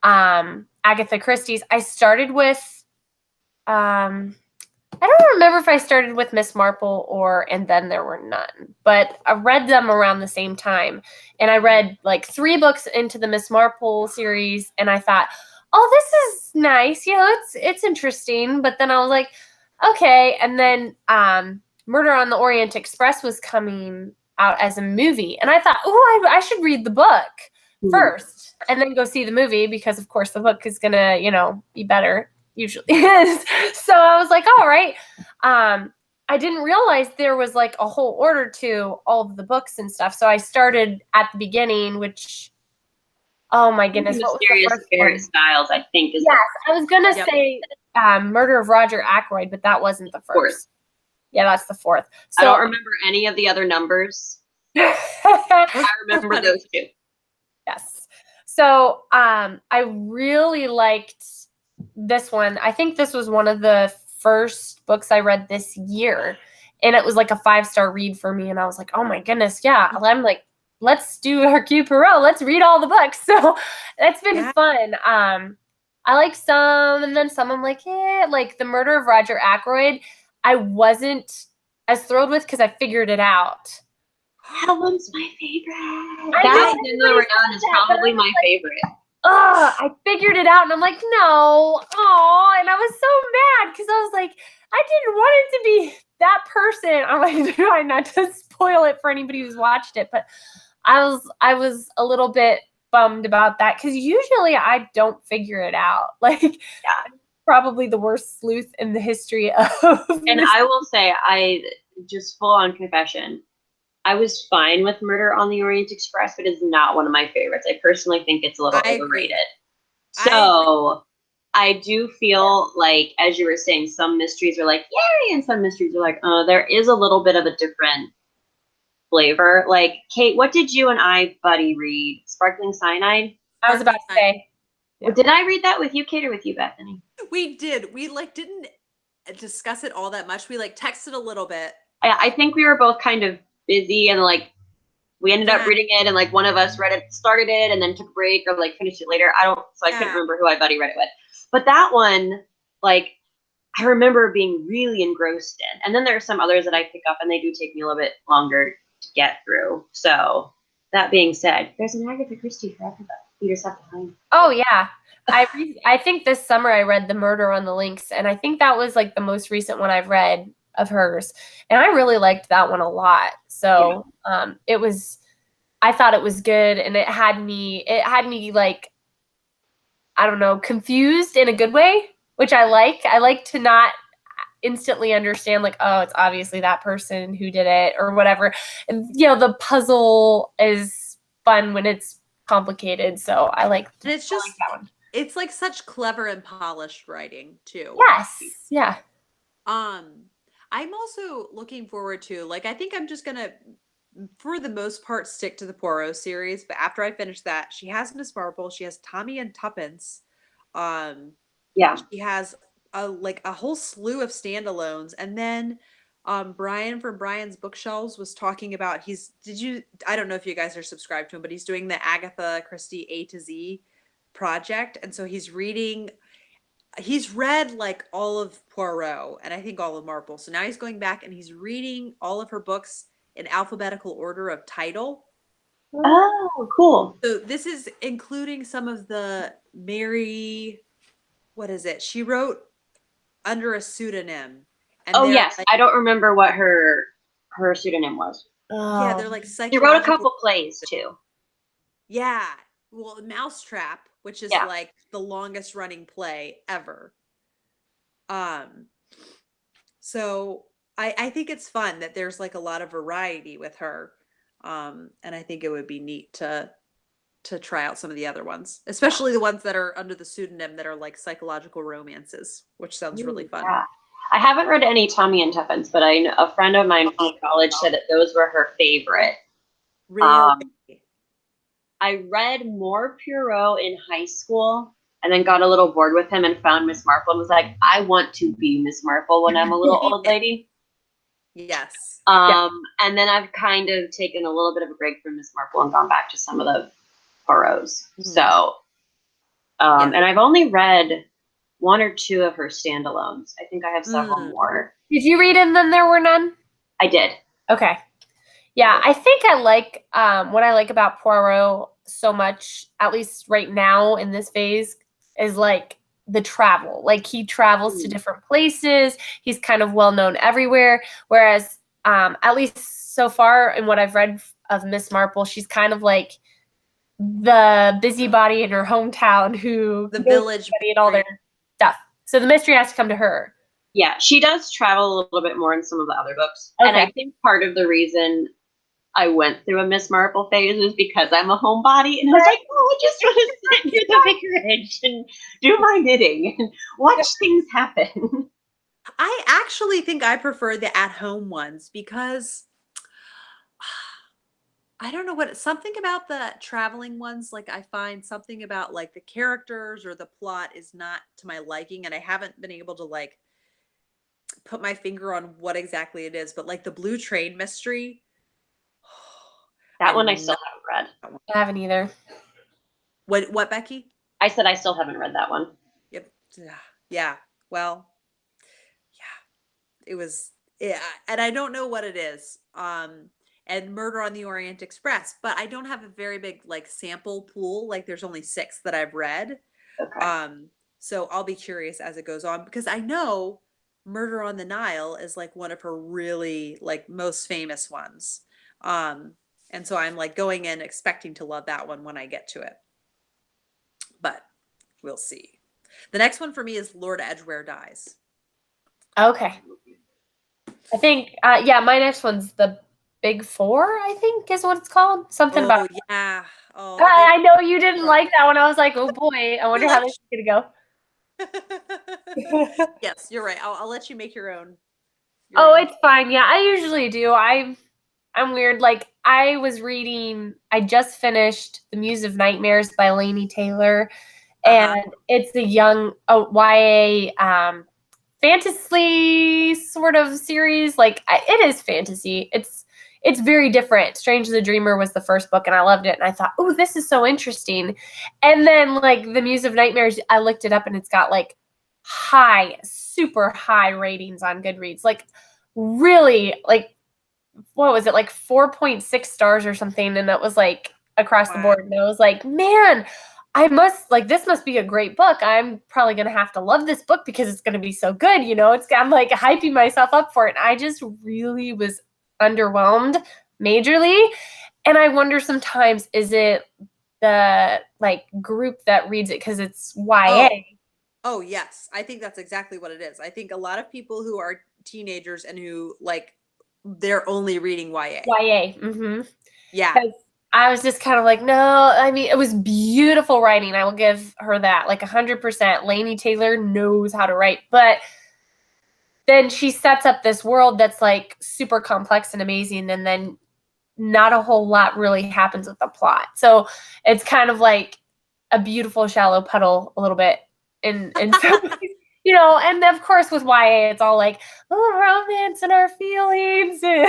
Agatha Christie's. I started with I don't remember if I started with Miss Marple or And Then There Were None, but I read them around the same time. And I read like 3 books into the Miss Marple series, and I thought, oh, this is nice. You know, it's interesting. But then I was like, okay. And then Murder on the Orient Express was coming out as a movie, and I thought, oh, I should read the book first and then go see the movie, because of course the book is gonna, you know, be better, usually is. So I was like, all right. I didn't realize there was like a whole order to all of the books and stuff. So I started at the beginning, which, oh my goodness, what was the first one?
Styles, I think, is
Yes, I was gonna say Murder of Roger Ackroyd, but that wasn't the first. Yeah, that's the 4th. So
I don't remember any of the other numbers. I remember those 2.
Yes. So I really liked this one. I think this was one of the first books I read this year. And it was like a 5-star read for me. And I was like, oh my goodness, yeah. I'm like, let's do Hercule Poirot. Let's read all the books. So that's been fun. I like some, and then some I'm like, yeah, like The Murder of Roger Ackroyd, I wasn't as thrilled with because I figured it out.
That one's my favorite.
I
That
know
and Then There Were None is probably my favorite.
I figured it out, and I'm like, no, oh, and I was so mad because I was like, I didn't want it to be that person. I'm like trying not to spoil it for anybody who's watched it, but I was a little bit bummed about that because usually I don't figure it out. Like, probably the worst sleuth in the history of.
And I will say, I just full on confession, I was fine with Murder on the Orient Express, but it's not one of my favorites. I personally think it's a little overrated. So I do feel like, as you were saying, some mysteries are like, yay, and some mysteries are like, oh, there is a little bit of a different flavor. Like, Kate, what did you and I, buddy, read? Sparkling Cyanide?
I was about to say.
Yeah. Did I read that with you, Kate, or with you, Bethany?
We did. We like didn't discuss it all that much. We like texted a little bit.
I think we were both kind of busy, and like we ended up reading it, and like one of us started it and then took a break or like finished it later. I couldn't remember who I buddy read it with. But that one, like, I remember being really engrossed in. And then there are some others that I pick up and they do take me a little bit longer to get through. So that being said, there's an Agatha Christie for everybody. You just have to find.
Oh yeah. I think this summer I read The Murder on the Links, and I think that was like the most recent one I've read of hers, and I really liked that one a lot. So I thought it was good, and it had me like, I don't know, confused in a good way, which I like. I like to not instantly understand, like, oh, it's obviously that person who did it or whatever. And you know, the puzzle is fun when it's complicated, so I like.
And it's just that one. It's like such clever and polished writing too.
Yes. Yeah.
I'm also looking forward to, like, I think I'm just gonna, for the most part, stick to the Poirot series. But after I finish that, she has Miss Marple, she has Tommy and Tuppence. She has a whole slew of standalones, and then Brian from Brian's Bookshelves was talking about I don't know if you guys are subscribed to him, but he's doing the Agatha Christie A to Z project, and so he's read like all of Poirot and I think all of Marple. So now he's going back and he's reading all of her books in alphabetical order of title.
Oh, cool.
So this is including some of the Mary, what is it? She wrote under a pseudonym.
And yes. Like, I don't remember what her pseudonym was.
Yeah, they're like
psychological. She wrote a couple plays too.
Yeah. Well, Mousetrap, which is like the longest running play ever. So I think it's fun that there's like a lot of variety with her. And I think it would be neat to to try out some of the other ones, especially the ones that are under the pseudonym that are like psychological romances, which sounds really fun.
Yeah. I haven't read any Tommy and Tuppence, but I know a friend of mine from college said that those were her favorite.
Really?
I read more Poirot in high school and then got a little bored with him and found Miss Marple and was like, I want to be Miss Marple when I'm a little old lady.
Yes.
And then I've kind of taken a little bit of a break from Miss Marple and gone back to some of the Poirots. So, and I've only read one or two of her standalones. I think I have several more.
Did you read And Then There Were None?
I did.
Okay. Yeah, I think I like what I like about Poirot so much, at least right now in this phase, is like the travel. Like he travels to different places. He's kind of well known everywhere. Whereas, at least so far in what I've read of Miss Marple, she's kind of like the busybody in her hometown who
the village
and all their stuff. So the mystery has to come to her.
Yeah, she does travel a little bit more in some of the other books. Okay. And I think part of the reason I went through a Miss Marple phase was because I'm a homebody, and I was like, oh, I just want to sit near the vicarage and do my knitting and watch things happen.
I actually think I prefer the at-home ones because I don't know what something about the traveling ones, like I find something about like the characters or the plot is not to my liking, and I haven't been able to like put my finger on what exactly it is, but like the Blue Train mystery.
That one I still haven't read.
I haven't either.
What, Becky?
I said I still haven't read that one.
Yep. Yeah. Well, yeah. It was, yeah, and I don't know what it is. And Murder on the Orient Express, but I don't have a very big like sample pool. Like there's only 6 that I've read.
Okay.
So I'll be curious as it goes on because I know Murder on the Nile is like one of her really like most famous ones. And so I'm like going in expecting to love that one when I get to it. But we'll see. The next one for me is Lord Edgware Dies.
Okay. I think, yeah, my next one's The Big Four, I think is what it's called. Something about.
Yeah. Oh,
I know you didn't like that one. I was like, oh boy, I wonder how this is going to
go. Yes, you're right. I'll let you make your own.
It's fine. Yeah, I usually do. I'm weird. Like I just finished The Muse of Nightmares by Laini Taylor, and it's a young YA fantasy sort of series. Like it is fantasy. It's very different. Strange the Dreamer was the first book, and I loved it. And I thought, oh, this is so interesting. And then like The Muse of Nightmares, I looked it up, and it's got like super high ratings on Goodreads. Like really, like what was it, like 4.6 stars or something, and it was like across the board. And I was like, man, this must be a great book. I'm probably gonna have to love this book because it's gonna be so good. I'm like hyping myself up for it. And I just really was underwhelmed majorly. And I wonder sometimes, is it the like group that reads it because it's YA?
Oh yes, I think that's exactly what it is. I think a lot of people who are teenagers and who like they're only reading YA.
YA.
Yeah.
I was just kind of like, no, I mean, it was beautiful writing. I will give her that, like 100%. Laini Taylor knows how to write, but then she sets up this world that's like super complex and amazing, and then not a whole lot really happens with the plot. So it's kind of like a beautiful shallow puddle a little bit in some ways. And of course with YA, it's all like, oh, romance and our feelings. And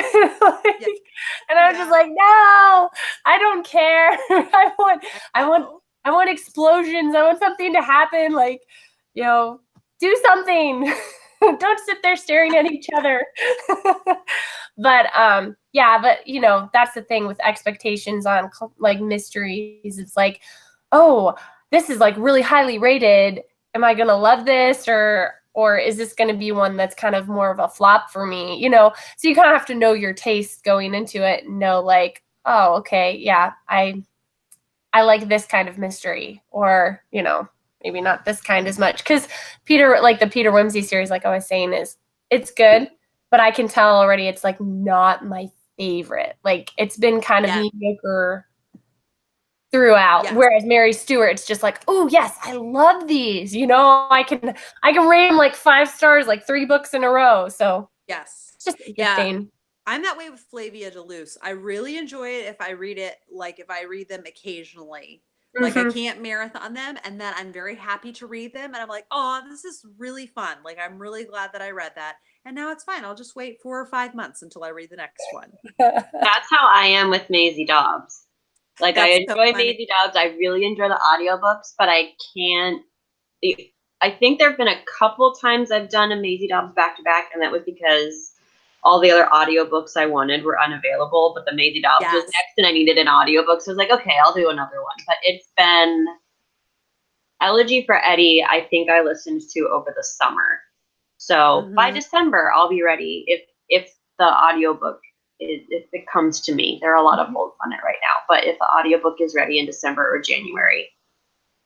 I was just like, no, I don't care. I want explosions. I want something to happen. Like, do something. Don't sit there staring at each other. But that's the thing with expectations on like mysteries. It's like, oh, this is like really highly rated. Am I going to love this or is this going to be one that's kind of more of a flop for me? So you kind of have to know your taste going into it and know like, oh, okay, yeah, I like this kind of mystery, or, maybe not this kind as much. Because the Peter Wimsey series, like I was saying, it's good, but I can tell already it's like not my favorite. Like it's been kind of mediocre throughout.
Yes.
Whereas Mary Stewart, it's just like, oh yes, I love these. You know, I can rate them like 5 stars, like 3 books in a row. So
Yes.
it's just
Yeah.
interesting.
I'm that way with Flavia de Luce. I really enjoy it if I read it, like if I read them occasionally. Like I
Mhm.
can't marathon them, and then I'm very happy to read them, and I'm like, oh, this is really fun. Like I'm really glad that I read that, and now it's fine. I'll just wait 4 or 5 months until I read the next one.
That's how I am with Maisie Dobbs. Like I
That's so
enjoy
funny.
Maisie Dobbs. I really enjoy the audiobooks, but I can't. I think there have been a couple times I've done a Maisie Dobbs back to back, and that was because all the other audiobooks I wanted were unavailable, but the Maisie Dobbs was
Yes.
next and I needed an audiobook. So I was like, okay, I'll do another one. But it's been Elegy for Eddie, I think I listened to over the summer. So by
Mhm.
December I'll be ready if the audiobook if it comes to me. There are a lot of holds on it right now, but if the audiobook is ready in December or January,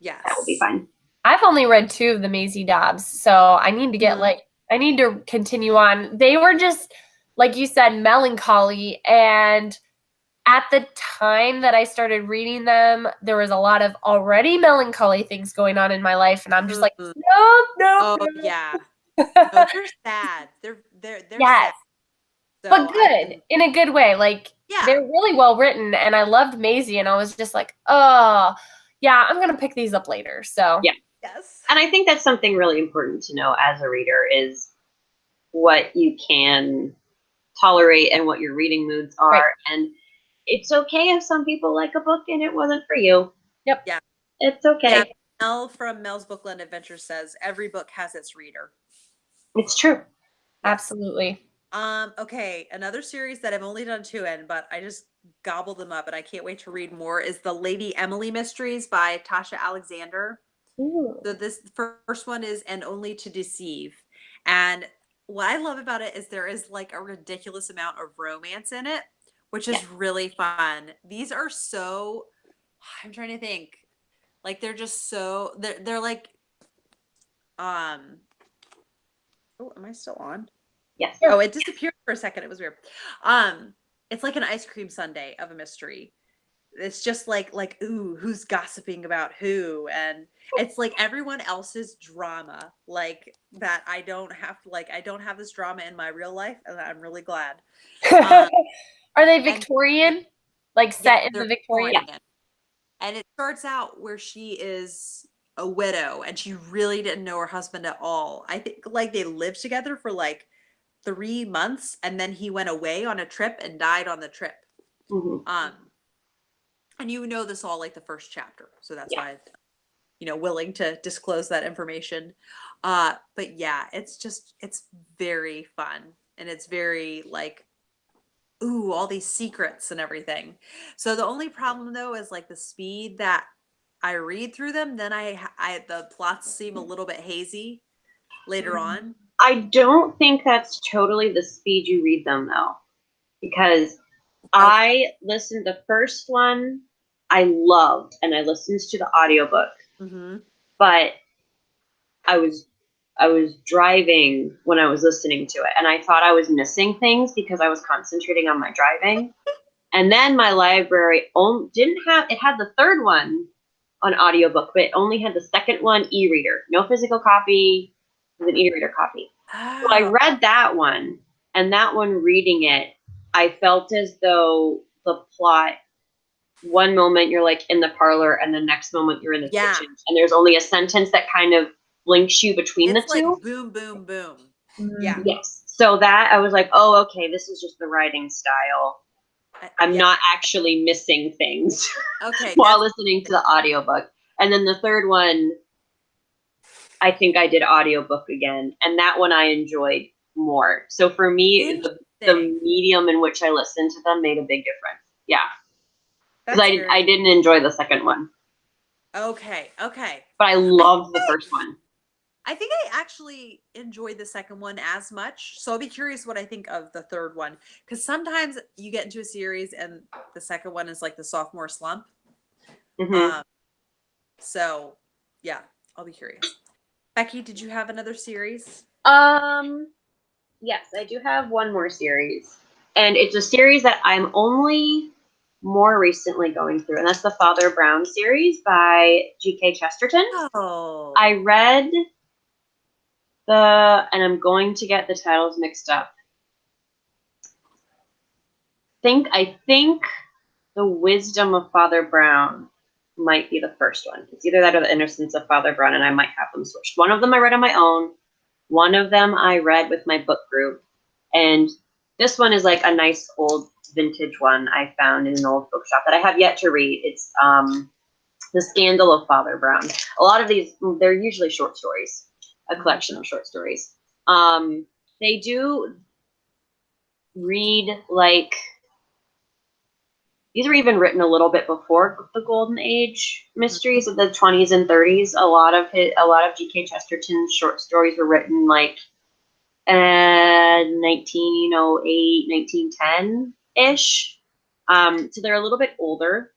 that will be
Yes.
fine.
I've only read 2 of the Maisie Dobbs, so I need to get
Mhm.
I need to continue on. They were just, like you said, melancholy. And at the time that I started reading them, there was a lot of already melancholy things going on in my life. And I'm just like,
Mhm.
nope, nope,
Oh yeah. No,
nope.
they're sad. They're
Yes,
sad. So
but
I
good,
can,
in a good way. Like,
yeah.
they're really well written. And I loved Maisie. And I was just like, oh, yeah, I'm going to pick these up later. So,
Yeah.
Yes.
And I think that's something really important to know as a reader is what you can tolerate and what your reading moods
right.
are. And it's okay if some people like a book and it wasn't for you.
Yep.
Yeah.
It's
Yeah.
okay.
Mel from Mel's Bookland Adventure says every book has its reader.
It's true.
Yes.
Absolutely.
Okay, another series that I've only done 2 in, but I just gobbled them up and I can't wait to read more is the Lady Emily Mysteries by Tasha Alexander.
Ooh.
So this first one is And Only to Deceive. And what I love about it is there is like a ridiculous amount of romance in it, which
Yeah.
is really fun. These are so I'm trying to think. Like they're just so they're like um oh, am I still on?
Yes.
Oh,
Sure.
it disappeared for a second. It was weird. Um, it's like an ice cream sundae of a mystery. It's just like ooh, who's gossiping about who, and it's like everyone else's drama, like that. I don't have this drama in my real life, and I'm really glad. Um,
Are they
and
Victorian? Like
yes,
set in
they're
the Victorian?
Yeah.
Victorian, and it starts out where she is a widow and she really didn't know her husband at all. I think like they lived together for like 3 months and then he went away on a trip and died on the trip.
Mm-hmm.
Um, and you know this all like the first chapter, so that's
Yeah.
why willing to disclose that information. But yeah, it's very fun and it's very like ooh, all these secrets and everything. So the only problem though is like the speed that I read through them, then I the plots seem a little bit hazy later on.
I don't think that's totally the speed you read them though, because
Okay.
I listened the first one I loved and I listened to the audiobook,
Mm-hmm.
but I was I was driving when I was listening to it and I thought I was missing things because I was concentrating on my driving. And then my library didn't have it had the third one on audiobook, but it only had the second one e-reader. No physical copy, it was an e-reader copy. So I
Oh,
read that one, and that one reading it, I felt as though the plot, one moment you're like in the parlor, and the next moment you're in the
yeah.
kitchen, and there's only a sentence that kind of links you between the
It's like
two.
boom, boom, boom. Yeah.
Mm.
Yes. So that I was like, oh, okay, this is just the writing style. I'm
Yeah.
not actually missing things
Okay.
while
That's
listening to the audiobook. And then the third one, I think I did audiobook again, and that one I enjoyed more. So for me, the
interesting.
medium in which I listened to them made a big difference. Yeah, because
That's
I
very
didn't enjoy the second one,
okay. Okay.
but I
I
loved the first one.
I think I actually enjoyed the second one as much. So I'll be curious what I think of the third one. Because sometimes you get into a series and the second one is like the sophomore slump.
Hmm.
Um, so yeah, I'll be curious. Becky, did you have another series?
Um, yes, I do have one more series, and it's a series that I'm only more recently going through, and that's the Father Brown series by G.K. Chesterton.
Oh.
I read and I'm going to get the titles mixed up. I think The Wisdom of Father Brown might be the first one. It's either that or The Innocence of Father Brown, and I might have them switched. One of them I read on my own. One of them I read with my book group. And this one is like a nice old vintage one I found in an old bookshop that I have yet to read. It's The Scandal of Father Brown. A lot of these, they're usually short stories, a collection of short stories. They do read like, these were even written a little bit before the Golden Age mysteries of the 20s and 30s. A lot of G.K. Chesterton's short stories were written like 1908, 1910-ish. So they're a little bit older.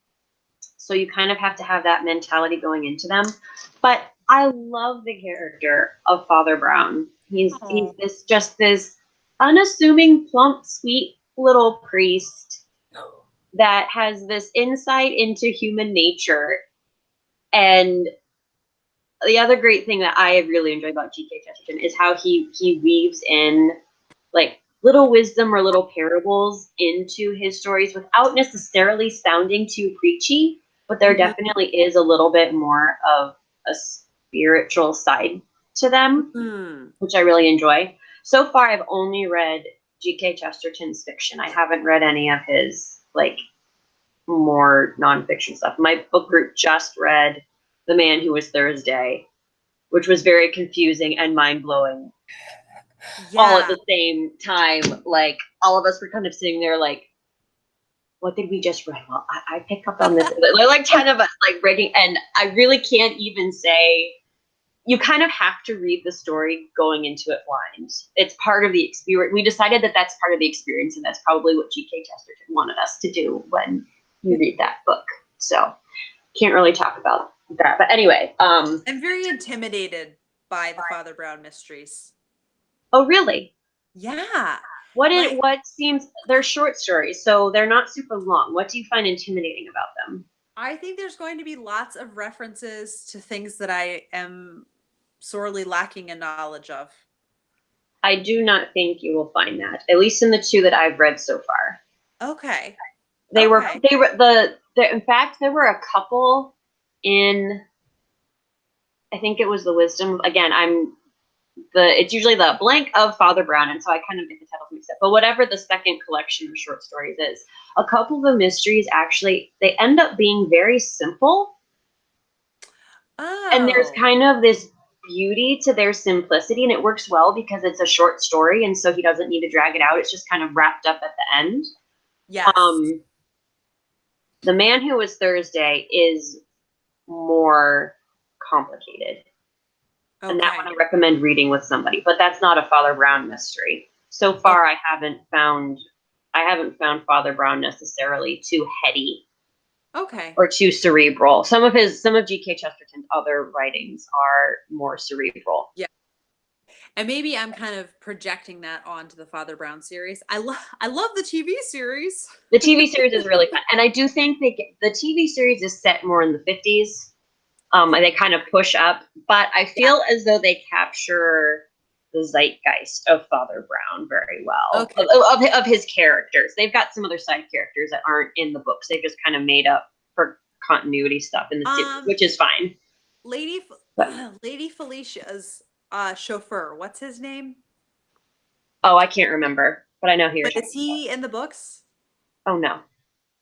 So you kind of have to have that mentality going into them. But I love the character of Father Brown. He's this unassuming, plump, sweet little priest that has this insight into human nature. And the other great thing that I really enjoy about G.K. Chesterton is how he weaves in like little wisdom or little parables into his stories without necessarily sounding too preachy, but there definitely is a little bit more of a spiritual side to them, which I really enjoy. So far, I've only read G.K. Chesterton's fiction. I haven't read any of his like more nonfiction stuff. My book group just read The Man Who Was Thursday, which was very confusing and mind-blowing all at the same time. Like, all of us were kind of sitting there like, what did we just read? Well, I picked up on this. Like 10 of us like reading, and I really can't even say, you kind of have to read the story going into it blind. It's part of the experience. We decided that that's part of the experience, and that's probably what G.K. Chesterton wanted us to do when you read that book. So can't really talk about that. But anyway.
I'm very intimidated by the Father Brown mysteries.
Oh, really?
Yeah.
What seems, they're short stories, so they're not super long. What do you find intimidating about them?
I think there's going to be lots of references to things that I am sorely lacking in knowledge of.
I do not think you will find that, at least in the two that I've read so far.
Okay.
In fact, there were a couple in, I think it was The Wisdom. Again, it's usually the blank of Father Brown, and so I kind of get the titles mixed up. But whatever the second collection of short stories is, a couple of the mysteries actually, they end up being very simple.
Oh.
And there's kind of this beauty to their simplicity, and it works well because it's a short story, and so he doesn't need to drag it out. It's just kind of wrapped up at the end.
Yes.
The Man Who Was Thursday is more complicated. Okay. And that one I recommend reading with somebody, but that's not a Father Brown mystery. So far, I haven't found Father Brown necessarily too heady.
Okay.
Or too cerebral. Some of G.K. Chesterton's other writings are more cerebral.
Yeah. And maybe I'm kind of projecting that onto the Father Brown series. I love the TV series.
The TV series is really fun. And I do think the TV series is set more in the 50s. And they kind of push up. But I feel as though they capture the zeitgeist of Father Brown very well.
Okay.
Of his characters. They've got some other side characters that aren't in the books. They've just kind of made up for continuity stuff in the series, which is fine.
Lady Felicia's chauffeur, what's his name?
Oh, I can't remember, but I know who you're talking about.
Is he in the books?
Oh, no.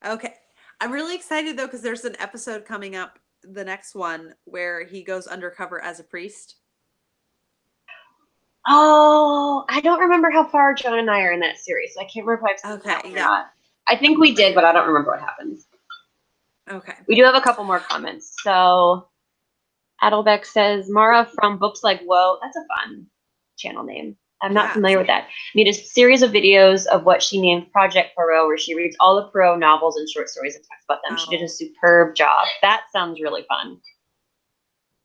Okay. I'm really excited, though, because there's an episode coming up, the next one, where he goes undercover as a priest.
Oh, I don't remember how far John and I are in that series. So I can't remember if I've seen that one or not. I think we did, but I don't remember what happens.
Okay.
We do have a couple more comments. So Adelbeck says, Mara from Books Like Whoa. That's a fun channel name. I'm not familiar with that. Made a series of videos of what she named Project Poirot, where she reads all the Poirot novels and short stories and talks about them. Wow. She did a superb job. That sounds really fun.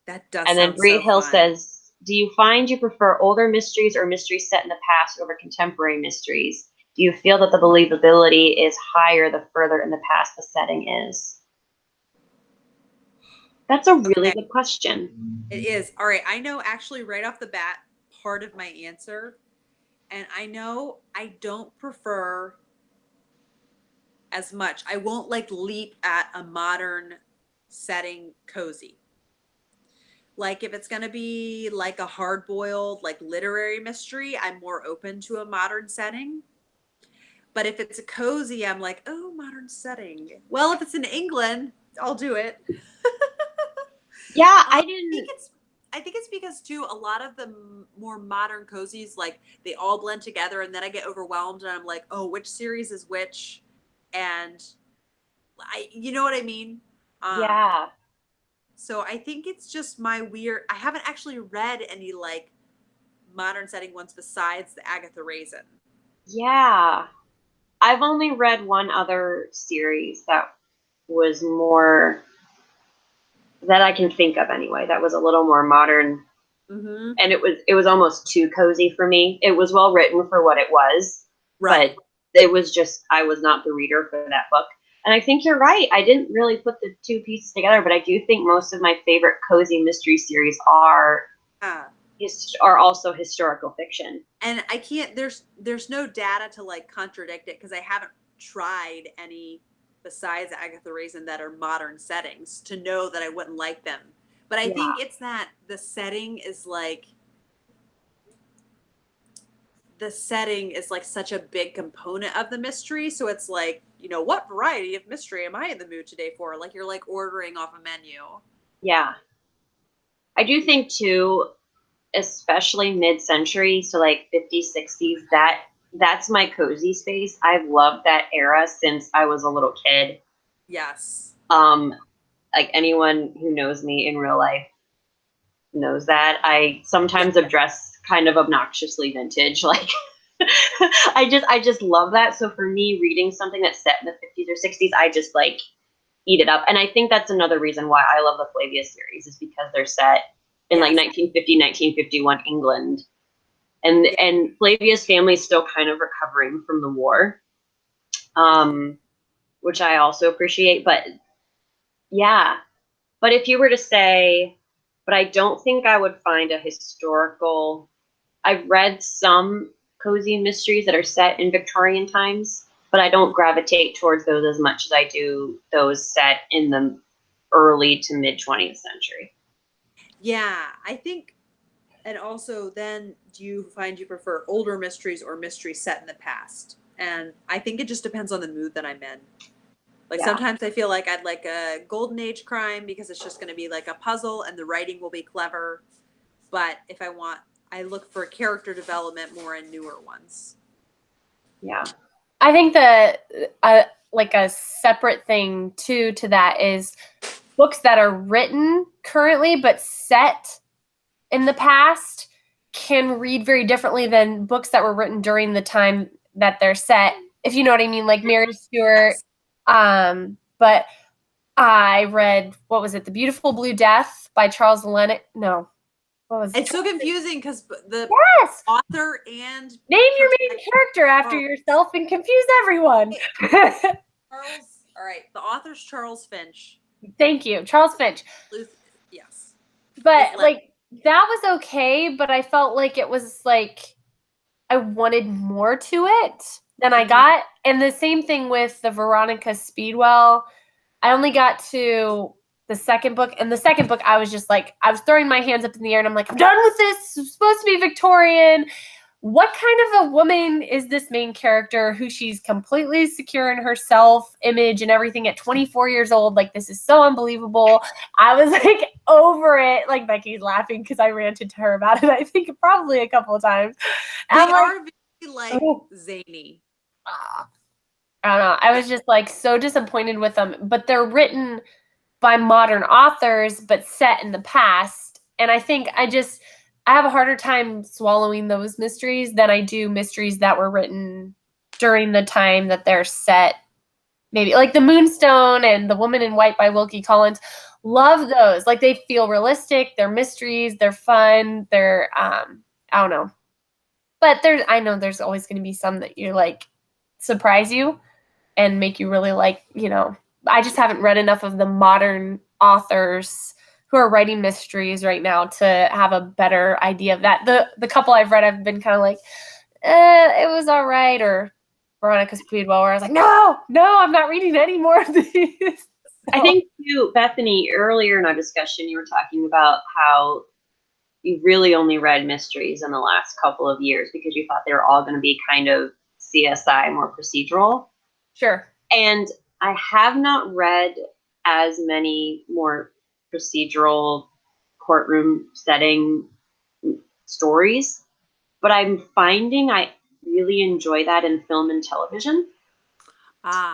That does.
And then Bree Hill says, do you find you prefer older mysteries or mysteries set in the past over contemporary mysteries? Do you feel that the believability is higher the further in the past the setting is? That's a really
Okay,
good question.
it is. All right, I know actually right off the bat part of my answer, and I know I don't prefer as much. I won't like leap at a modern setting cozy. Like if it's going to be like a hard-boiled like literary mystery, I'm more open to a modern setting. But if it's a cozy, I'm like, "Oh, modern setting." Well, if it's in England, I'll do it.
Yeah,
I
I
think
didn't.
it's because too a lot of the more modern cozies like they all blend together, and then I get overwhelmed and I'm like, "Oh, which series is which?" And you know what I mean? Um,
Yeah,
so I think it's just my weird. I haven't actually read any like modern setting ones besides the Agatha Raisin.
yeah. I've only read one other series that was more that I can think of anyway. That was a little more modern,
Mm-hmm.
and it was almost too cozy for me. It was well written for what it was,
Right.
but it was just I was not the reader for that book. And I think you're right. I didn't really put the two pieces together, but I do think most of my favorite cozy mystery series
Uh,
are also historical fiction.
and I can't. There's no data to like contradict it because I haven't tried any besides Agatha Raisin that are modern settings to know that I wouldn't like them. But I
Yeah,
think it's that the setting is like such a big component of the mystery. So it's like, what variety of mystery am I in the mood today for? Like you're like ordering off a menu.
yeah. I do think too, especially mid-century, so like 50s, 60s, that's my cozy space. I've loved that era since I was a little kid.
Yes.
Um, like anyone who knows me in real life knows that. I
Yeah.
sometimes have dressed kind of obnoxiously vintage. Like I just love that. So for me, reading something that's set in the 50s or 60s, I just like eat it up. And I think that's another reason why I love the Flavia series is because they're set in like
Yes.
1950, 1951 England. And Flavia's family is still kind of recovering from the war, um, which I also appreciate. But yeah, but if you were to say, but I don't think I would find a historical. I've read some cozy mysteries that are set in Victorian times, but I don't gravitate towards those as much as I do those set in the early to mid 20th century.
Yeah. I think, and also then do you find you prefer older mysteries or mysteries set in the past? And I think it just depends on the mood that I'm in. Like
Yeah,
sometimes I feel like I'd like a golden age crime because it's just going to be like a puzzle and the writing will be clever. But if I look for character development more in newer ones.
yeah,
I think that like a separate thing too to that is books that are written currently but set in the past can read very differently than books that were written during the time that they're set. If you know what I mean, like Mary Stuart.
Yes.
But I read what was it, The Beautiful Blue Death by Charles Lennox? No, what was it?
It's so confusing because the
Yes.
author and
Name your main
protagonist
character after
Charles.
yourself and confuse everyone.
Charles. All right, the author's Charles Finch.
Thank you, Charles Finch.
Luth, yes,
But
with Len.
like that was okay, but I felt like it was like I wanted more to it than I
Mm-hmm.
got. And the same thing with the Veronica Speedwell. I only got to the second book, and the second book I was just like I was throwing my hands up in the air and I'm like, I'm done with this. It's supposed to be Victorian. What kind of a woman is this main character who she's completely secure in her self image and everything at 24 years old? Like, this is so unbelievable. I was like over it. Like, Becky's laughing because I ranted to her about it, I think probably a couple of times. And
They
I'm like,
are very like
oh,
zany.
I don't know. I
Yeah.
was just like so disappointed with them, but they're written by modern authors, but set in the past. And I think I have a harder time swallowing those mysteries than I do mysteries that were written during the time that they're set. Maybe like The Moonstone and The Woman in White by Wilkie Collins. Love those. Like they feel realistic. They're mysteries. They're fun. They're I don't know. But I know there's always going to be some that you're like surprise you and make you really like, I just haven't read enough of the modern authors who are writing mysteries right now to have a better idea of that. The couple I've read, I've been kind of like, it was all right, or Veronica Speedwell, where I was like, no, I'm not reading any more of these.
I think too, Bethany, earlier in our discussion, you were talking about how you really only read mysteries in the last couple of years because you thought they were all going to be kind of CSI, more procedural.
Sure.
And I have not read as many more procedural courtroom setting stories, but I'm finding I really enjoy that in film and television,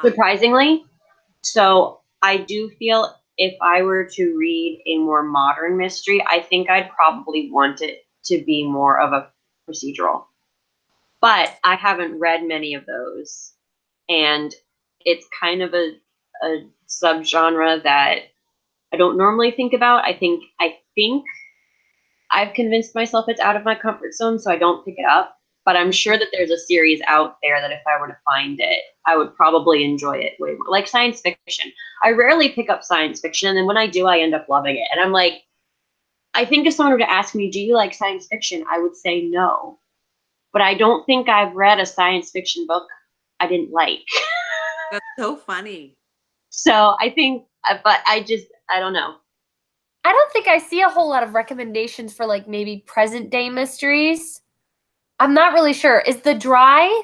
surprisingly. So I do feel if I were to read a more modern mystery, I think I'd probably want it to be more of a procedural. But I haven't read many of those. And it's kind of a subgenre that I don't normally think about. I think I've convinced myself it's out of my comfort zone, so I don't pick it up. But I'm sure that there's a series out there that if I were to find it, I would probably enjoy it way more. Like science fiction. I rarely pick up science fiction, and then when I do, I end up loving it. And I'm like, I think if someone were to ask me, do you like science fiction? I would say no. But I don't think I've read a science fiction book I didn't like.
That's so funny.
So I think, but I don't know.
I don't think I see a whole lot of recommendations for like maybe present day mysteries. I'm not really sure. Is The Dry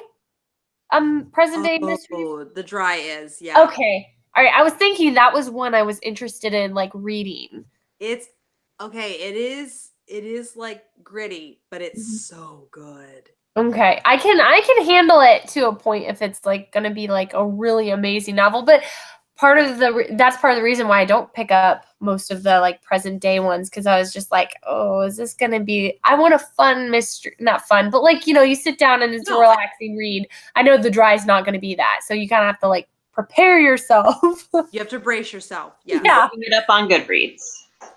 present day mystery?
Oh, The Dry is, yeah.
Okay. All right. I was thinking that was one I was interested in like reading.
It's okay, it is like gritty, but it's so good.
Okay. I can handle it to a point if it's like going to be like a really amazing novel, but that's part of the reason why I don't pick up most of the like present day ones, because I was just like, oh, is this gonna be? I want a fun mystery, not fun, but like you sit down and it's a relaxing read. I know The Dry is not gonna be that, so you kind of have to like prepare yourself.
You have to brace yourself. Yes.
Yeah.
Looking it up on Goodreads.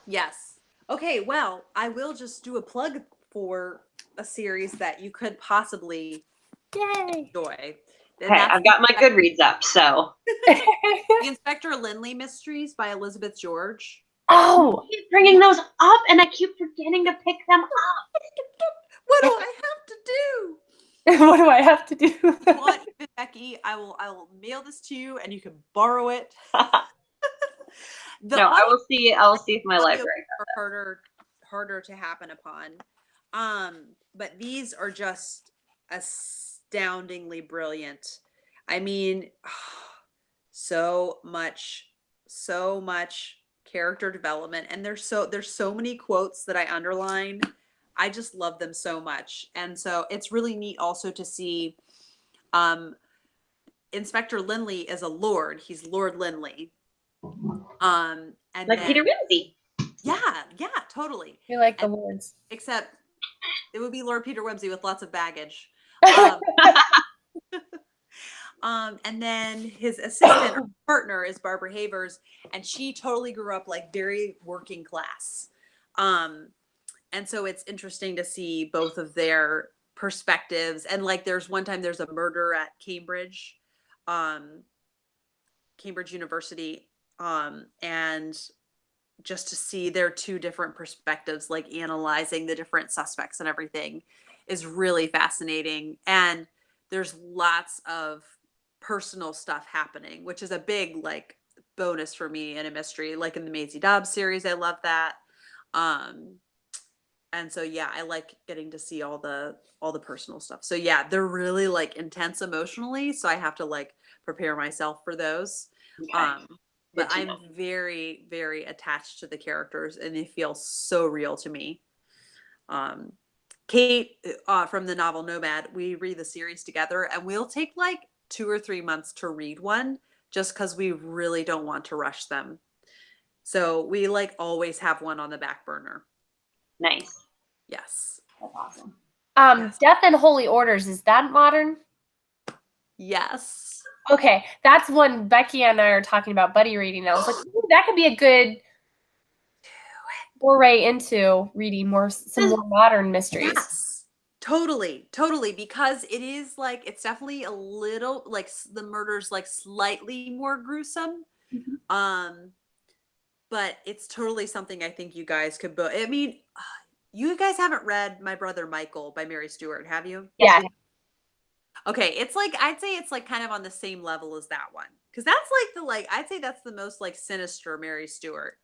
Yes. Okay. Well, I will just do a plug for a series that you could possibly enjoy.
Okay, I've got my Goodreads up, so.
The Inspector Lindley Mysteries by Elizabeth George.
Oh, I keep bringing those up, and I keep forgetting to pick them up.
What do I have to do?
What do I have to do?
If you want, Becky, I will mail this to you, and you can borrow it.
I will see if my library
are harder to happen upon. But these are just astoundingly brilliant. I mean, so much character development, and there's so many quotes that I underline. I just love them so much. And so it's really neat also to see Inspector Lindley is a lord. He's Lord Lindley. And
like Peter Wimsey.
Yeah, totally.
You like the lords.
Except it would be Lord Peter Wimsey with lots of baggage. And then his assistant partner is Barbara Havers, and she totally grew up like very working class. And so it's interesting to see both of their perspectives. And like there's a murder at Cambridge University, and just to see their two different perspectives, like analyzing the different suspects and everything, is really fascinating. And there's lots of personal stuff happening, which is a big like bonus for me in a mystery. Like in the Maisie Dobbs series, I love that. And so yeah, I like getting to see all the personal stuff. So yeah, they're really like intense emotionally, so I have to like prepare myself for those.
Okay.
But I'm very, very attached to the characters, and they feel so real to me. Kate, from the novel Nomad, we read the series together, and we'll take like 2 or 3 months to read one, just because we really don't want to rush them. So we like always have one on the back burner.
Nice.
Yes.
That's awesome.
Yes. Death and Holy Orders, is that modern?
Yes.
Okay, that's one Becky and I are talking about buddy reading. I was like, ooh, that could be a good foray into reading some more modern mysteries.
Yes, Totally, because it is like, it's definitely a little like the murder's like slightly more gruesome.
Mhm.
But it's totally something I think you guys could I mean, you guys haven't read My Brother Michael by Mary Stewart, have you?
Yes,
Yeah.
we have.
Okay, it's like, I'd say it's like kind of on the same level as that one. Cuz that's like I'd say that's the most like sinister Mary Stewart.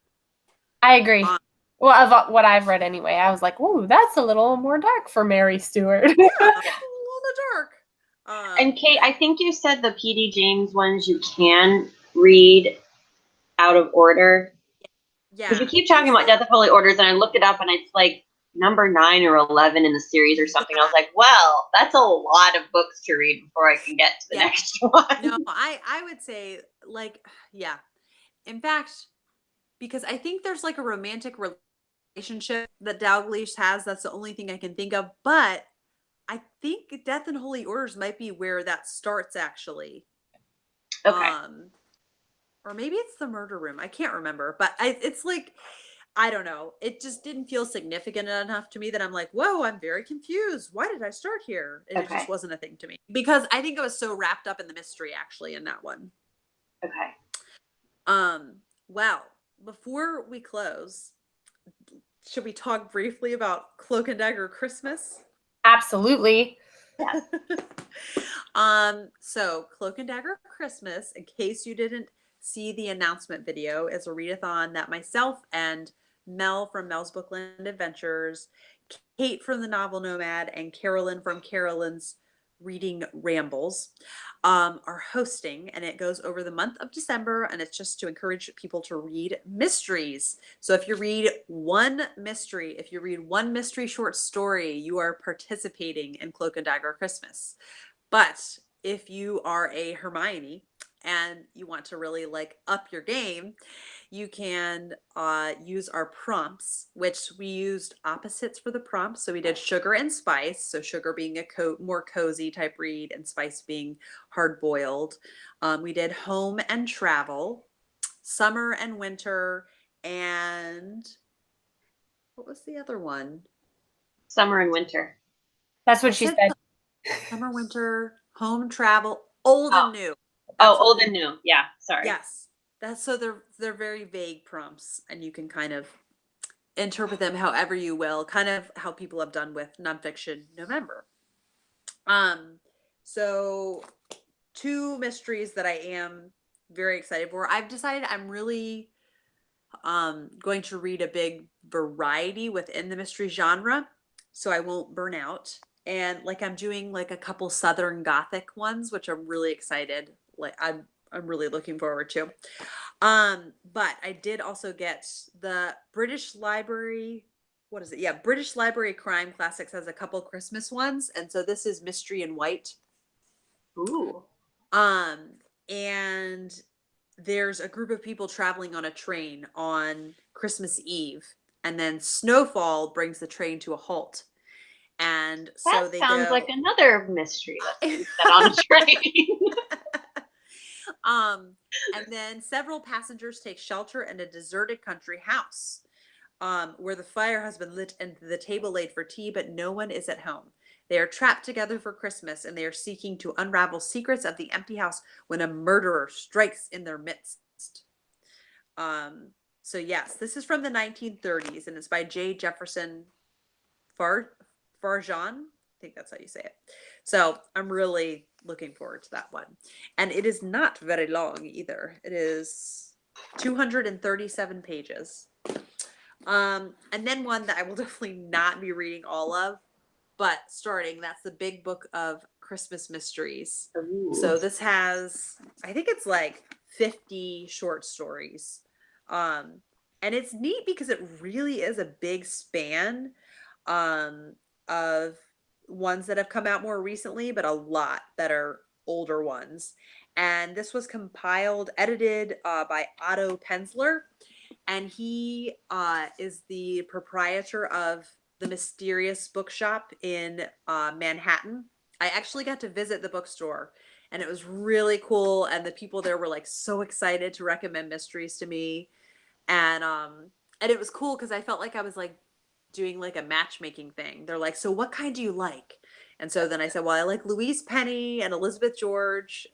I agree.
Um,
Well, of what I've read anyway, I was like, "Ooh, that's a little more dark for Mary Stewart."
yeah, a
Yeah.
little in the dark.
And Kate, I think you said the PD James ones you can read out of order. Because
Yeah,
you keep talking
there's
about Death of Holy Orders, and I looked it up, and it's like number 9 or 11 in the series or something. I
yeah,
was like, well, that's a lot of books to read before I can get to the
yeah.
next one.
No, I would say like, yeah. In fact, because I think there's like a romantic relationship that Dalglish has. That's the only thing I can think of. But I think Death and Holy Orders might be where that starts actually.
Okay.
Or maybe it's the murder room. I can't remember. But it's like, I don't know. It just didn't feel significant enough to me that I'm like, whoa, I'm very confused. Why did I start here? And it just
Okay.
wasn't a thing to me. Because I think I was so wrapped up in the mystery actually in that one.
Okay.
Well, before we close, should we talk briefly about Cloak and Dagger Christmas?
Absolutely.
Yes.
So Cloak and Dagger Christmas, in case you didn't see the announcement video, is a readathon that myself and Mel from Mel's Bookland Adventures, Kate from the Novel Nomad, and Carolyn from Carolyn's Reading Rambles are hosting, and it goes over the month of December, and it's just to encourage people to read mysteries. So if you read one mystery short story, you are participating in Cloak and Dagger Christmas. But if you are a Hermione and you want to really like up your game, you can use our prompts, which we used opposites for the prompts. So we did sugar and spice. So sugar being a more cozy type read, and spice being hard boiled. We did home and travel, summer and winter, and what was the other one?
Summer and winter.
That's
I
what she
said
said.
summer, winter, home, travel, old
Oh.
and new.
Oh,
That's what
old
it is.
and new. Yeah. Sorry.
Yes. That's so they're very vague prompts, and you can kind of interpret them however you will, kind of how people have done with nonfiction November. So 2 mysteries that I am very excited for. I've decided I'm really going to read a big variety within the mystery genre, so I won't burn out. And like I'm doing like a couple Southern Gothic ones, which I'm really excited. Like I'm really looking forward to. But I did also get the British Library. What is it? Yeah, British Library Crime Classics has a couple Christmas ones, and so this is Mystery in White.
Ooh.
Um, and there's a group of people traveling on a train on Christmas Eve, and then snowfall brings the train to a halt. And
That
so they
sounds like
go.
another mystery that's being set on a train.
um, and then several passengers take shelter in a deserted country house, where the fire has been lit and the table laid for tea, but no one is at home. They are trapped together for Christmas, and they are seeking to unravel secrets of the empty house when a murderer strikes in their midst. Um, so yes, this is from the 1930s, and it's by J. Jefferson Farjan. I think that's how you say it. So I'm really looking forward to that one. And it is not very long either. It is 237 pages. And then one that I will definitely not be reading all of, but starting, that's the Big Book of Christmas Mysteries.
Ooh.
So this has, I think it's like 50 short stories. And it's neat because it really is a big span of ones that have come out more recently, but a lot that are older ones. And this was compiled, edited by Otto Penzler, and he is the proprietor of the Mysterious Bookshop in Manhattan. I actually got to visit the bookstore, and it was really cool. And the people there were like so excited to recommend mysteries to me, and it was cool because I felt like I was like doing like a matchmaking thing. They're like, so what kind do you like? And so then I said, well, I like Louise Penny and Elizabeth George.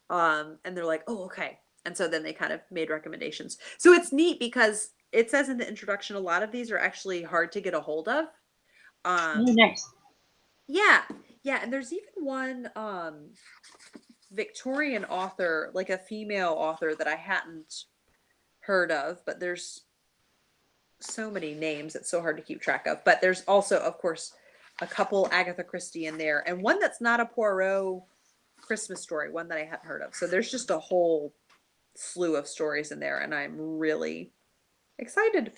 And they're like, oh, okay. And so then they kind of made recommendations. So it's neat because it says in the introduction, a lot of these are actually hard to get a hold of.
Oh,
Um,
nice.
yeah, yeah. And there's even one Victorian author, like a female author that I hadn't heard of, but there's so many names, it's so hard to keep track of. But there's also, of course, a couple Agatha Christie in there, and one that's not a Poirot Christmas story, one that I hadn't heard of. So there's just a whole slew of stories in there, and I'm really excited.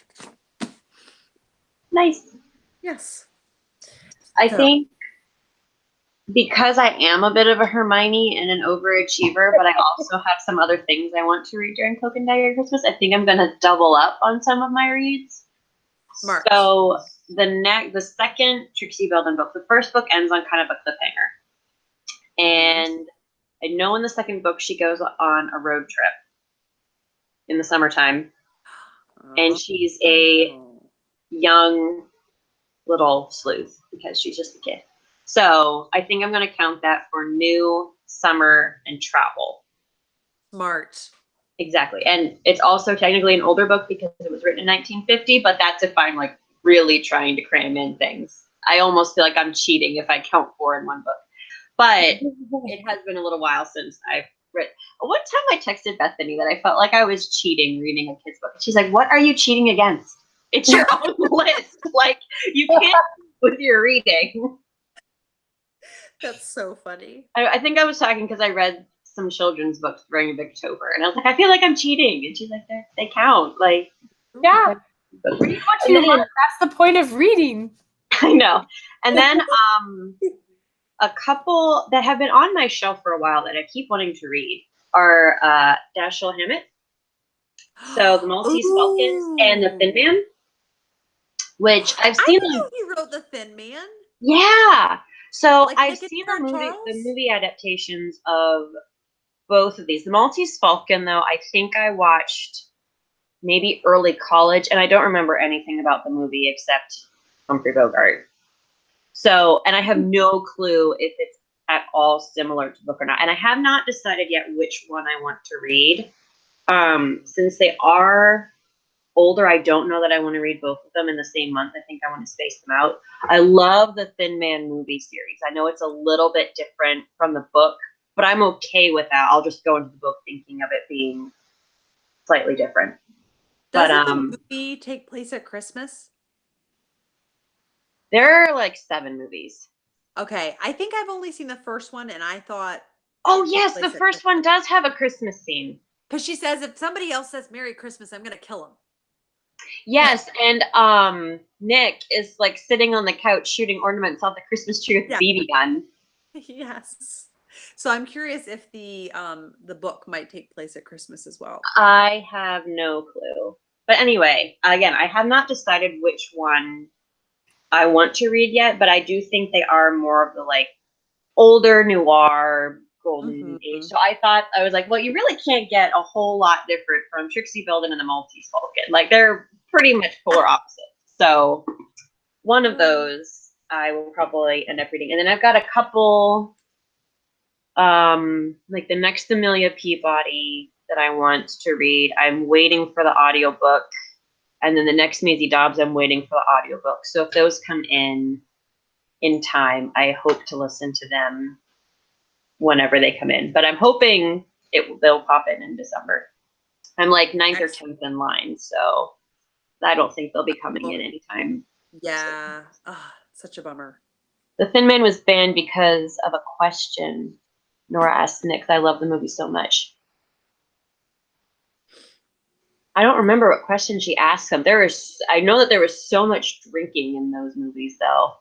Nice.
Yes.
I
So,
think because I am a bit of a Hermione and an overachiever, but I also have some other things I want to read during Cloak and Dagger Christmas, I think I'm going to double up on some of my reads.
smart.
So the second Trixie Belden book, the first book ends on kind of a cliffhanger. And I know in the second book she goes on a road trip in the summertime. And she's a young little sleuth because she's just a kid. So I think I'm going to count that for new, summer, and travel.
Smart.
Exactly. And it's also technically an older book because it was written in 1950, but that's if I'm like really trying to cram in things. I almost feel like I'm cheating if I count 4 in one book. But it has been a little while since I've read. One time I texted Bethany that I felt like I was cheating reading a kid's book. She's like, "What are you cheating against? It's your own list. Like, you can't with your reading."
That's so funny.
I think I was talking because I read some children's books during October, and I was like, I feel like I'm cheating, and she's like, they count, like,
Yeah, read what you want. That's the point of reading.
I know. And then a couple that have been on my shelf for a while that I keep wanting to read are Dashiell Hammett, so the Maltese Falcon and the Thin Man, which I've
I
seen.
didn't know he wrote the Thin Man.
Yeah. So
Like
I've
Pickett
seen
Charles?
the movie adaptations of both of these. The Maltese Falcon, though, I think I watched maybe early college, and I don't remember anything about the movie except Humphrey Bogart. So, and I have no clue if it's at all similar to the book or not. And I have not decided yet which one I want to read. Since they are older, I don't know that I want to read both of them in the same month. I think I want to space them out. I love the Thin Man movie series. I know it's a little bit different from the book, but I'm okay with that. I'll just go into the book thinking of it being slightly different.
Doesn't the movie take place at Christmas?
There are like 7 movies.
Okay, I think I've only seen the first one, and I thought.
Oh yes, the first one does have a Christmas scene.
Because she says, if somebody else says Merry Christmas, I'm gonna kill him.
Yes, and Nick is like sitting on the couch shooting ornaments off the Christmas tree with a BB gun.
Yes. So I'm curious if the book might take place at Christmas as well.
I have no clue. But anyway, again, I have not decided which one I want to read yet, but I do think they are more of the like older noir golden age. So I was like, well, you really can't get a whole lot different from Trixie Belden and the Maltese Falcon. Like they're pretty much polar opposites. So one of those I will probably end up reading. And then I've got a couple like the next Amelia Peabody that I want to read. I'm waiting for the audiobook. And then the next Maisie Dobbs, I'm waiting for the audiobook. So if those come in time, I hope to listen to them whenever they come in. But I'm hoping they'll pop in December. I'm like 9th or 10th in line, so I don't think they'll be coming in anytime.
Yeah. Oh, such a bummer.
The Thin Man was banned because of a question Nora asked Nick. I love the movie so much. I don't remember what question she asked him. I know that there was so much drinking in those movies, though.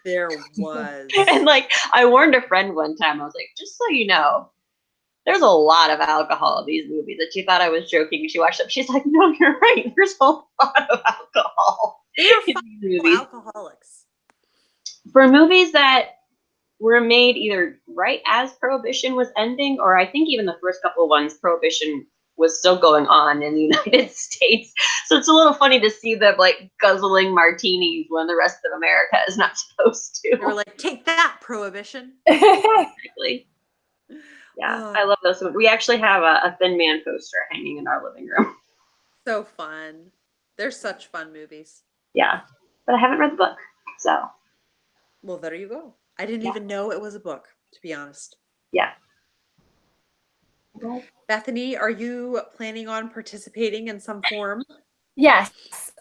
There was.
And like, I warned a friend one time. I was like, just so you know, there's a lot of alcohol in these movies. And she thought I was joking. She watched them. She's like, no, you're right. There's a lot of alcohol.
They're alcoholics.
For movies that were made either right as Prohibition was ending, or I think even the first couple of ones, Prohibition was still going on in the United States. So it's a little funny to see them like guzzling martinis when the rest of America is not supposed to.
They were like, take that, Prohibition.
Exactly. Yeah, I love those. We actually have a Thin Man poster hanging in our living room.
So fun. They're such fun movies.
Yeah, but I haven't read the book, so.
Well, there you go. I didn't even know it was a book, to be honest.
Yeah.
Bethany, are you planning on participating in some form?
Yes,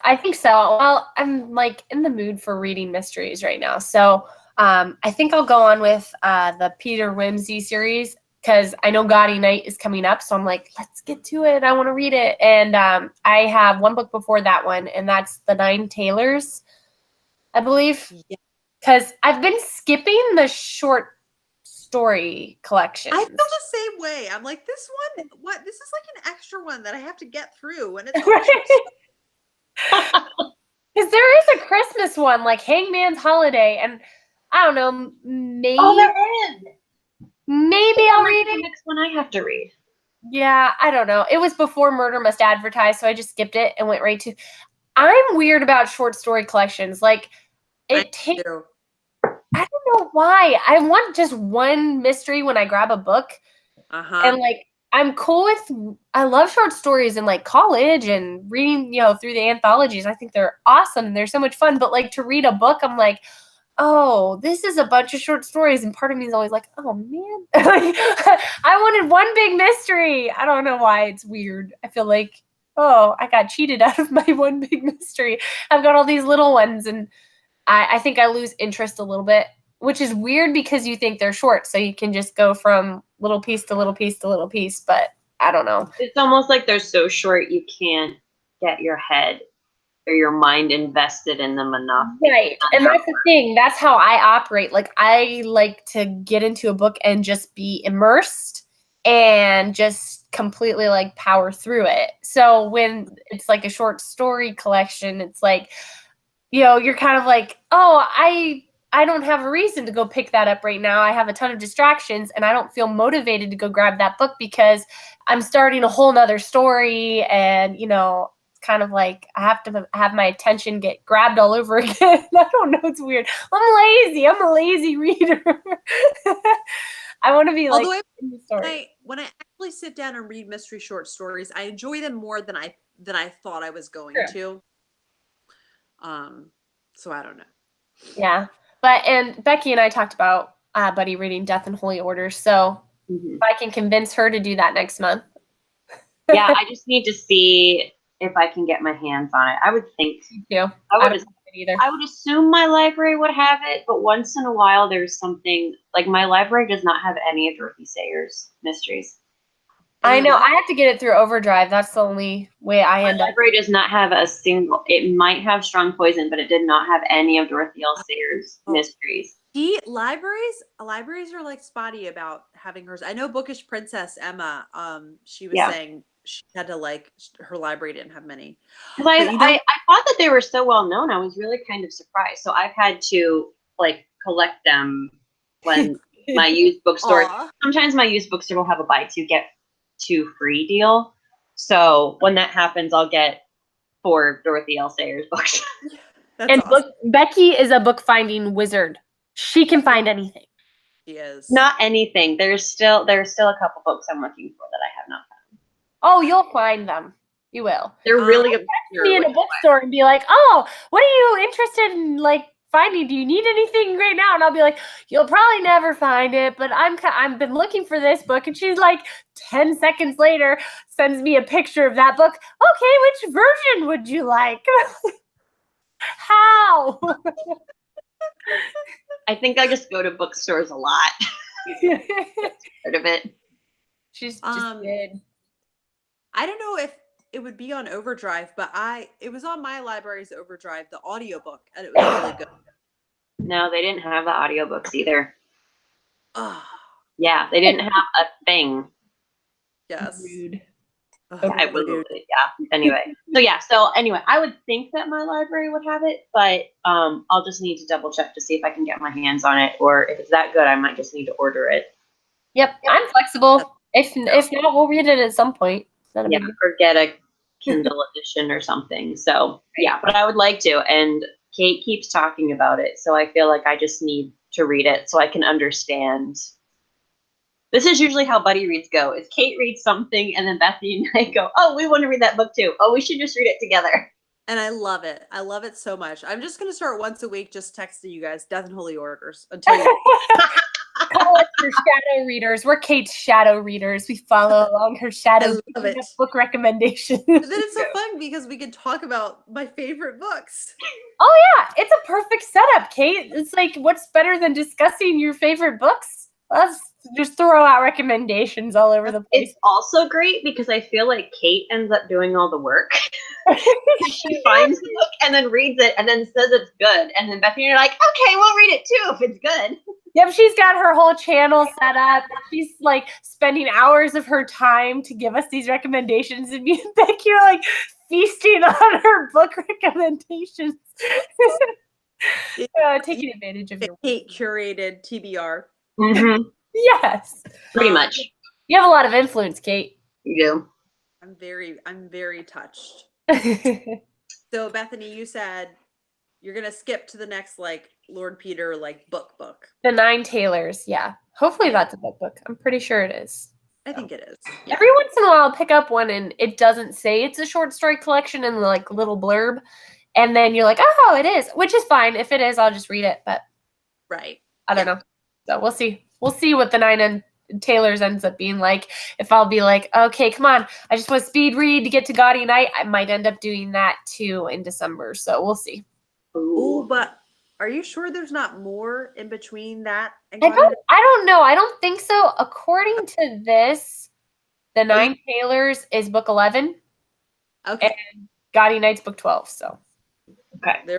I think so. Well, I'm like in the mood for reading mysteries right now. So I think I'll go on with the Peter Wimsey series because I know Gaudy Night is coming up. So I'm like, let's get to it. I want to read it. And I have one book before that one, and that's The Nine Tailors, I believe. Because I've been skipping the short story collection.
I feel the same way. I'm like, this one, what? This is like an extra one that I have to get through. And it's
because there is a Christmas one, like Hangman's Holiday, and I don't know, maybe
there is.
Maybe I'll read
The
it.
next one I have to read.
Yeah, I don't know. It was before Murder Must Advertise, so I just skipped it and went right to. I'm weird about short story collections. Like it takes. I don't know why. I want just one mystery when I grab a book, and like I'm cool with. I love short stories in like college and reading, through the anthologies. I think they're awesome and they're so much fun. But like to read a book, I'm like, oh, this is a bunch of short stories, and part of me is always like, oh man, I wanted one big mystery. I don't know why. It's weird. I feel like, oh, I got cheated out of my one big mystery. I've got all these little ones, and I think I lose interest a little bit, which is weird because you think they're short, so you can just go from little piece to little piece to little piece, but I don't know.
It's almost like they're so short you can't get your head or your mind invested in them enough.
Right. And that's the thing. That's how I operate. Like I like to get into a book and just be immersed and just completely like power through it. So when it's like a short story collection, it's like, you're kind of like, oh, I don't have a reason to go pick that up right now. I have a ton of distractions and I don't feel motivated to go grab that book because I'm starting a whole nother story and, kind of like I have to have my attention get grabbed all over again. I don't know. It's weird. I'm lazy. I'm a lazy reader. I want to be like in the story.
When I actually sit down and read mystery short stories, I enjoy them more than I thought I was going to. So I don't know.
Yeah. And Becky and I talked about Buddy reading Death and Holy Orders. So if I can convince her to do that next month.
Yeah, I just need to see if I can get my hands on it. I would think.
I
would assume my library would have it, but once in a while there's something like my library does not have any of Dorothy Sayers mysteries.
I know. I have to get it through Overdrive. That's the only way I end up.
My library does not have a single. It might have Strong Poison, but it did not have any of Dorothy L. Sayers mysteries.
Libraries are like spotty about having hers. I know Bookish Princess Emma. She was saying she had to her library didn't have many.
Because I thought that they were so well known. I was really kind of surprised. So I've had to collect them when my used bookstore. Sometimes my used bookstore will have a buy two get two free deal. So when that happens, I'll get 4 Dorothy L. Sayers books.
And awesome. Becky is a book finding wizard. She can find anything.
She is.
Not anything. There's still a couple books I'm looking for that I have not found.
Oh, you'll find them. You will.
They're really obscure.
Be in a bookstore and be like, "Oh, what are you interested in finding? Do you need anything right now?" And I'll be like, "You'll probably never find it, but I've been looking for this book." And she's like, 10 seconds later, sends me a picture of that book. Okay, which version would you like? How?
I think I just go to bookstores a lot. Part of it.
She's just good.
I don't know if it would be on Overdrive, but it was on my library's Overdrive, the audiobook, and it was really good.
No, they didn't have the audiobooks either. Yeah, they didn't have a thing.
Yes.
Rude.
So anyway, I would think that my library would have it, but I'll just need to double check to see if I can get my hands on it, or if it's that good, I might just need to order it.
Yep, I'm flexible. If not, we'll read it at some point. not a
Yeah,
big deal.
or get a Kindle edition or something. So yeah, but I would like to. And Kate keeps talking about it. So I feel like I just need to read it so I can understand. This is usually how buddy reads go. Is Kate reads something and then Bethany and I go, oh, we want to read that book too. Oh, we should just read it together.
And I love it. I love it so much. I'm just going to start once a week just texting you guys Death and Holy Orders until you
Call us your shadow readers. We're Kate's shadow readers. We follow along her shadow
I love it.
book recommendations.
But then it's so fun because we can talk about my favorite books.
Oh yeah, it's a perfect setup, Kate. It's like, what's better than discussing your favorite books? Let's just throw out recommendations all over the place.
It's also great because I feel like Kate ends up doing all the work. She finds the book and then reads it and then says it's good. And then Bethany, you're like, okay, we'll read it too if it's good.
Yep, she's got her whole channel set up. She's like spending hours of her time to give us these recommendations, and me and Becky are like feasting on her book recommendations. Taking advantage of your
Kate curated TBR.
Mm-hmm.
Yes.
Pretty much.
You have a lot of influence, Kate.
You
I'm very touched. So Bethany, you said you're gonna skip to the next like Lord Peter like book.
The Nine Tailors, yeah. Hopefully that's a book. I'm pretty sure it is.
I think it is.
Yeah.
Every once in a while I'll pick up one and it doesn't say it's a short story collection in the like little blurb. And then you're like, oh, it is, which is fine. If it is, I'll just read it. But
Right.
I don't know. So we'll see. We'll see what the Tailors ends up being like. If I'll be like, okay, come on, I just want to speed read to get to Gaudy Night. I might end up doing that too in December. So we'll see.
Oh, but are you sure there's not more in between that and
I don't know. I don't think so. According to this, the Nine Tailors is book 11.
Okay.
And Gaudy Night's book 12. So
okay.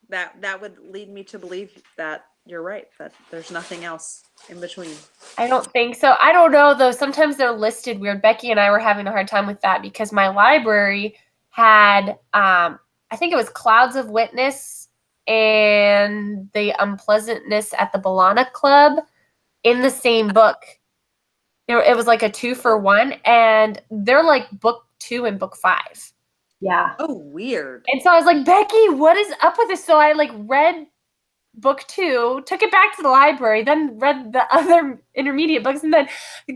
That would lead me to believe that you're right, that there's nothing else in between.
I don't think so. I don't know though. Sometimes they're listed weird. Becky and I were having a hard time with that because my library had I think it was Clouds of Witness and The Unpleasantness at the Bologna Club in the same book. It was like a 2-for-1, and they're like book 2 and book 5.
Yeah.
Oh, weird.
And so I was like, Becky, what is up with this? So I like read book 2, took it back to the library, then read the other intermediate books, and then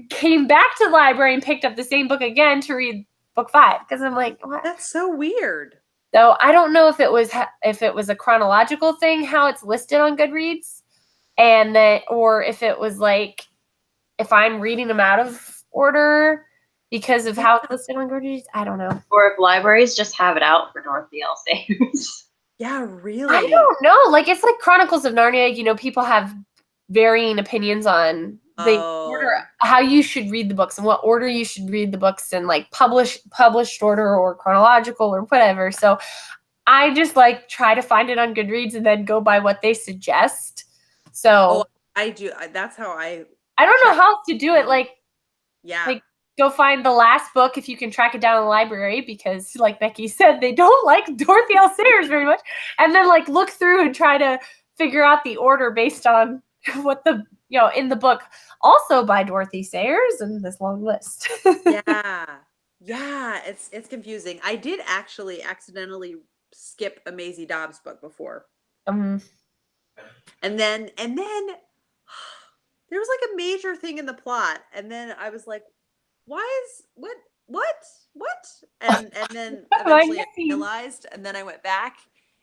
came back to the library and picked up the same book again to read book 5. Because I'm like, what?
That's so weird.
So I don't know if it was a chronological thing, how it's listed on Goodreads, and that, or if it was like if I'm reading them out of order because of how it's listed on Goodreads. I don't know.
Or if libraries just have it out for Dorothy L. Sayers.
Yeah, really.
I don't know. Like it's like Chronicles of Narnia. You know, people have varying opinions on the order, how you should read the books and what order you should read the books in, like published order or chronological or whatever. So I just like try to find it on Goodreads and then go by what they suggest. So
I do. That's how I
don't know how else to do it. Like,
yeah.
Like go find the last book if you can track it down in the library, because like Becky said, they don't like Dorothy L. Sayers very much. And then like look through and try to figure out the order based on what the, in the book, also by Dorothy Sayers, and this long list.
Yeah, it's confusing. I did actually accidentally skip a Maisie Dobbs book before. And then there was like a major thing in the plot, and then I was like, why is what? And then eventually I realized, and then I went back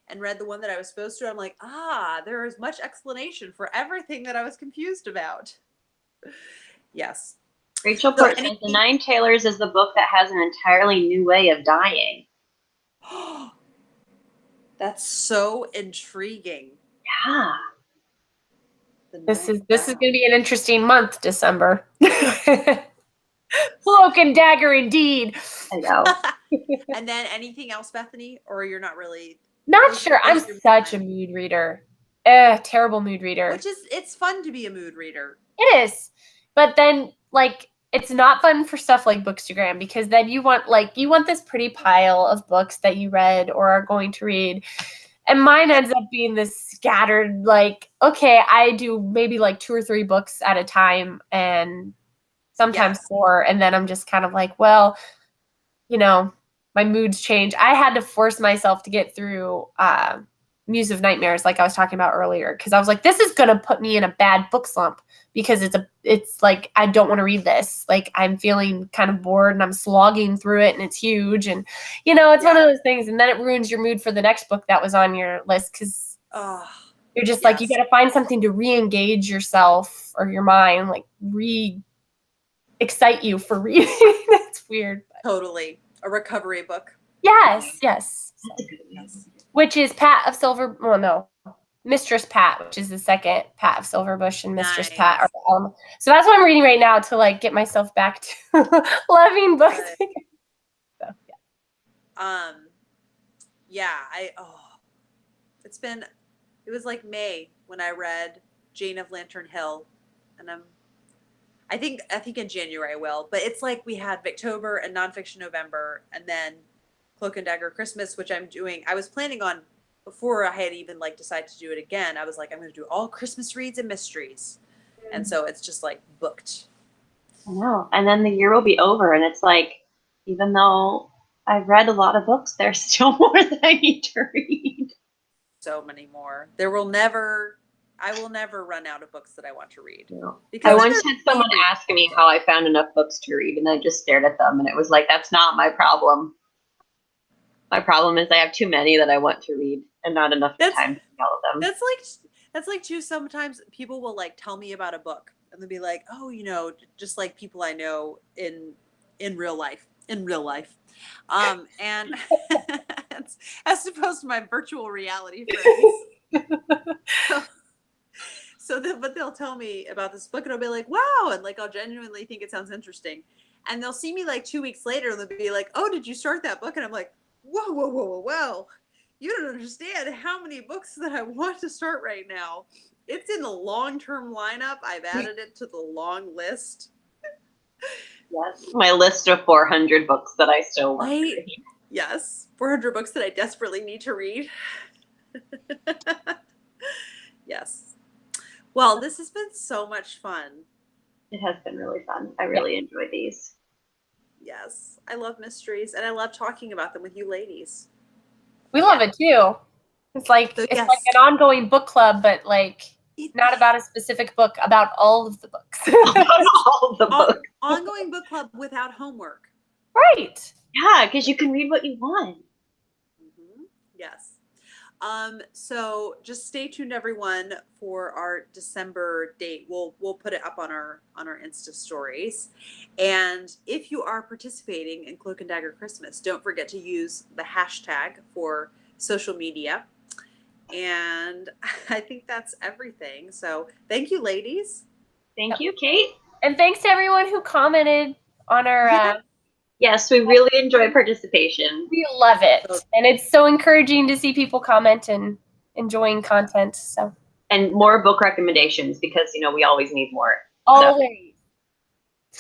and read the one that I was supposed to. I'm like, there is much explanation for everything that I was confused about. Yes.
Rachel Port says The Nine Tailors is the book that has an entirely new way of dying.
That's so intriguing.
Yeah.
This is going to be an interesting month, December. Cloak and dagger, indeed.
I know.
And then anything else, Bethany, or you're not really?
Not sure. I'm such a mood reader. Terrible mood reader.
Which is, it's fun to be a mood reader.
It is. But then, like, it's not fun for stuff like Bookstagram, because then you want this pretty pile of books that you read or are going to read. And mine ends up being this scattered, like, okay, I do maybe like 2 or 3 books at a time, and sometimes
Yes.
4, and then I'm just kind of like, well, you know, my moods change. I had to force myself to get through Muse of Nightmares, like I was talking about earlier, because I was like, this is gonna put me in a bad book slump because it's like I don't want to read this. Like I'm feeling kind of bored and I'm slogging through it and it's huge and it's one of those things, and then it ruins your mood for the next book that was on your list because
Oh,
you're just like you got to find something to re-engage yourself or your mind, like excite you for reading. It's weird. But.
totally. A recovery book.
Yes.
That's a good one.
Yes.
Which is Pat of Silver. Well, no, Mistress Pat, which is the second Pat of Silverbush, and Mistress Pat are the element. So that's what I'm reading right now to like get myself back to loving books. So,
yeah. Yeah. It was like May when I read Jane of Lantern Hill, and I think in January I will, but it's like we had Victober and Nonfiction November, and then Cloak and Dagger Christmas, which I'm doing. I was planning on before I had even like decided to do it again. I was like, I'm going to do all Christmas reads and mysteries, and so it's just like booked.
I know, and then the year will be over, and it's like, even though I've read a lot of books, there's still more that I need to read.
So many more. I will never run out of books that I want to read.
No.
Because
I once had someone ask me how I found enough books to read, and I just stared at them, and it was like, that's not my problem. My problem is I have too many that I want to read, and not enough time to read all of them.
That's like too. Sometimes people will like tell me about a book, and they'll be like, "Oh, just like people I know in real life, and as opposed to my virtual reality friends." But they'll tell me about this book, and I'll be like, "Wow!" and like I'll genuinely think it sounds interesting, and they'll see me like 2 weeks later, and they'll be like, "Oh, did you start that book?" and I'm like, "Whoa, whoa, whoa, whoa, whoa! You don't understand how many books that I want to start right now. It's in the long-term lineup. I've added it to the long list."
Yes, my list of 400 books that I still want to read.
Yes, 400 books that I desperately need to read. Yes. Well, this has been so much fun.
It has been really fun. I really enjoy these.
Yes, I love mysteries, and I love talking about them with you ladies.
we love it too. It's like like an ongoing book club, but like not about a specific book, about all of the books.
All of the books.
Ongoing book club without homework.
Right.
Yeah, because you can read what you want.
Mm-hmm. Yes. So just stay tuned, everyone, for our December date. We'll put it up on our Insta stories. And if you are participating in Cloak and Dagger Christmas, don't forget to use the hashtag for social media. And I think that's everything. So thank you, ladies.
Thank you, Kate.
And thanks to everyone who commented on our
yes, we really enjoy participation.
We love it. And it's so encouraging to see people comment and enjoying content. So
and more book recommendations because we always need more.
Always.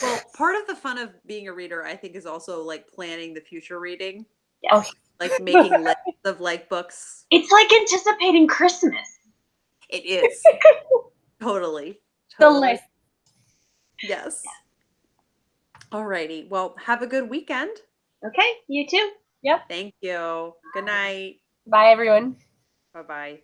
Well, part of the fun of being a reader, I think, is also like planning the future reading.
Yes.
Like making lists of like books.
It's like anticipating Christmas.
It is. Totally.
The list.
Yes. Alrighty. Well, have a good weekend.
Okay, you too.
Yep.
Thank you. Good night.
Bye, everyone.
Bye-bye.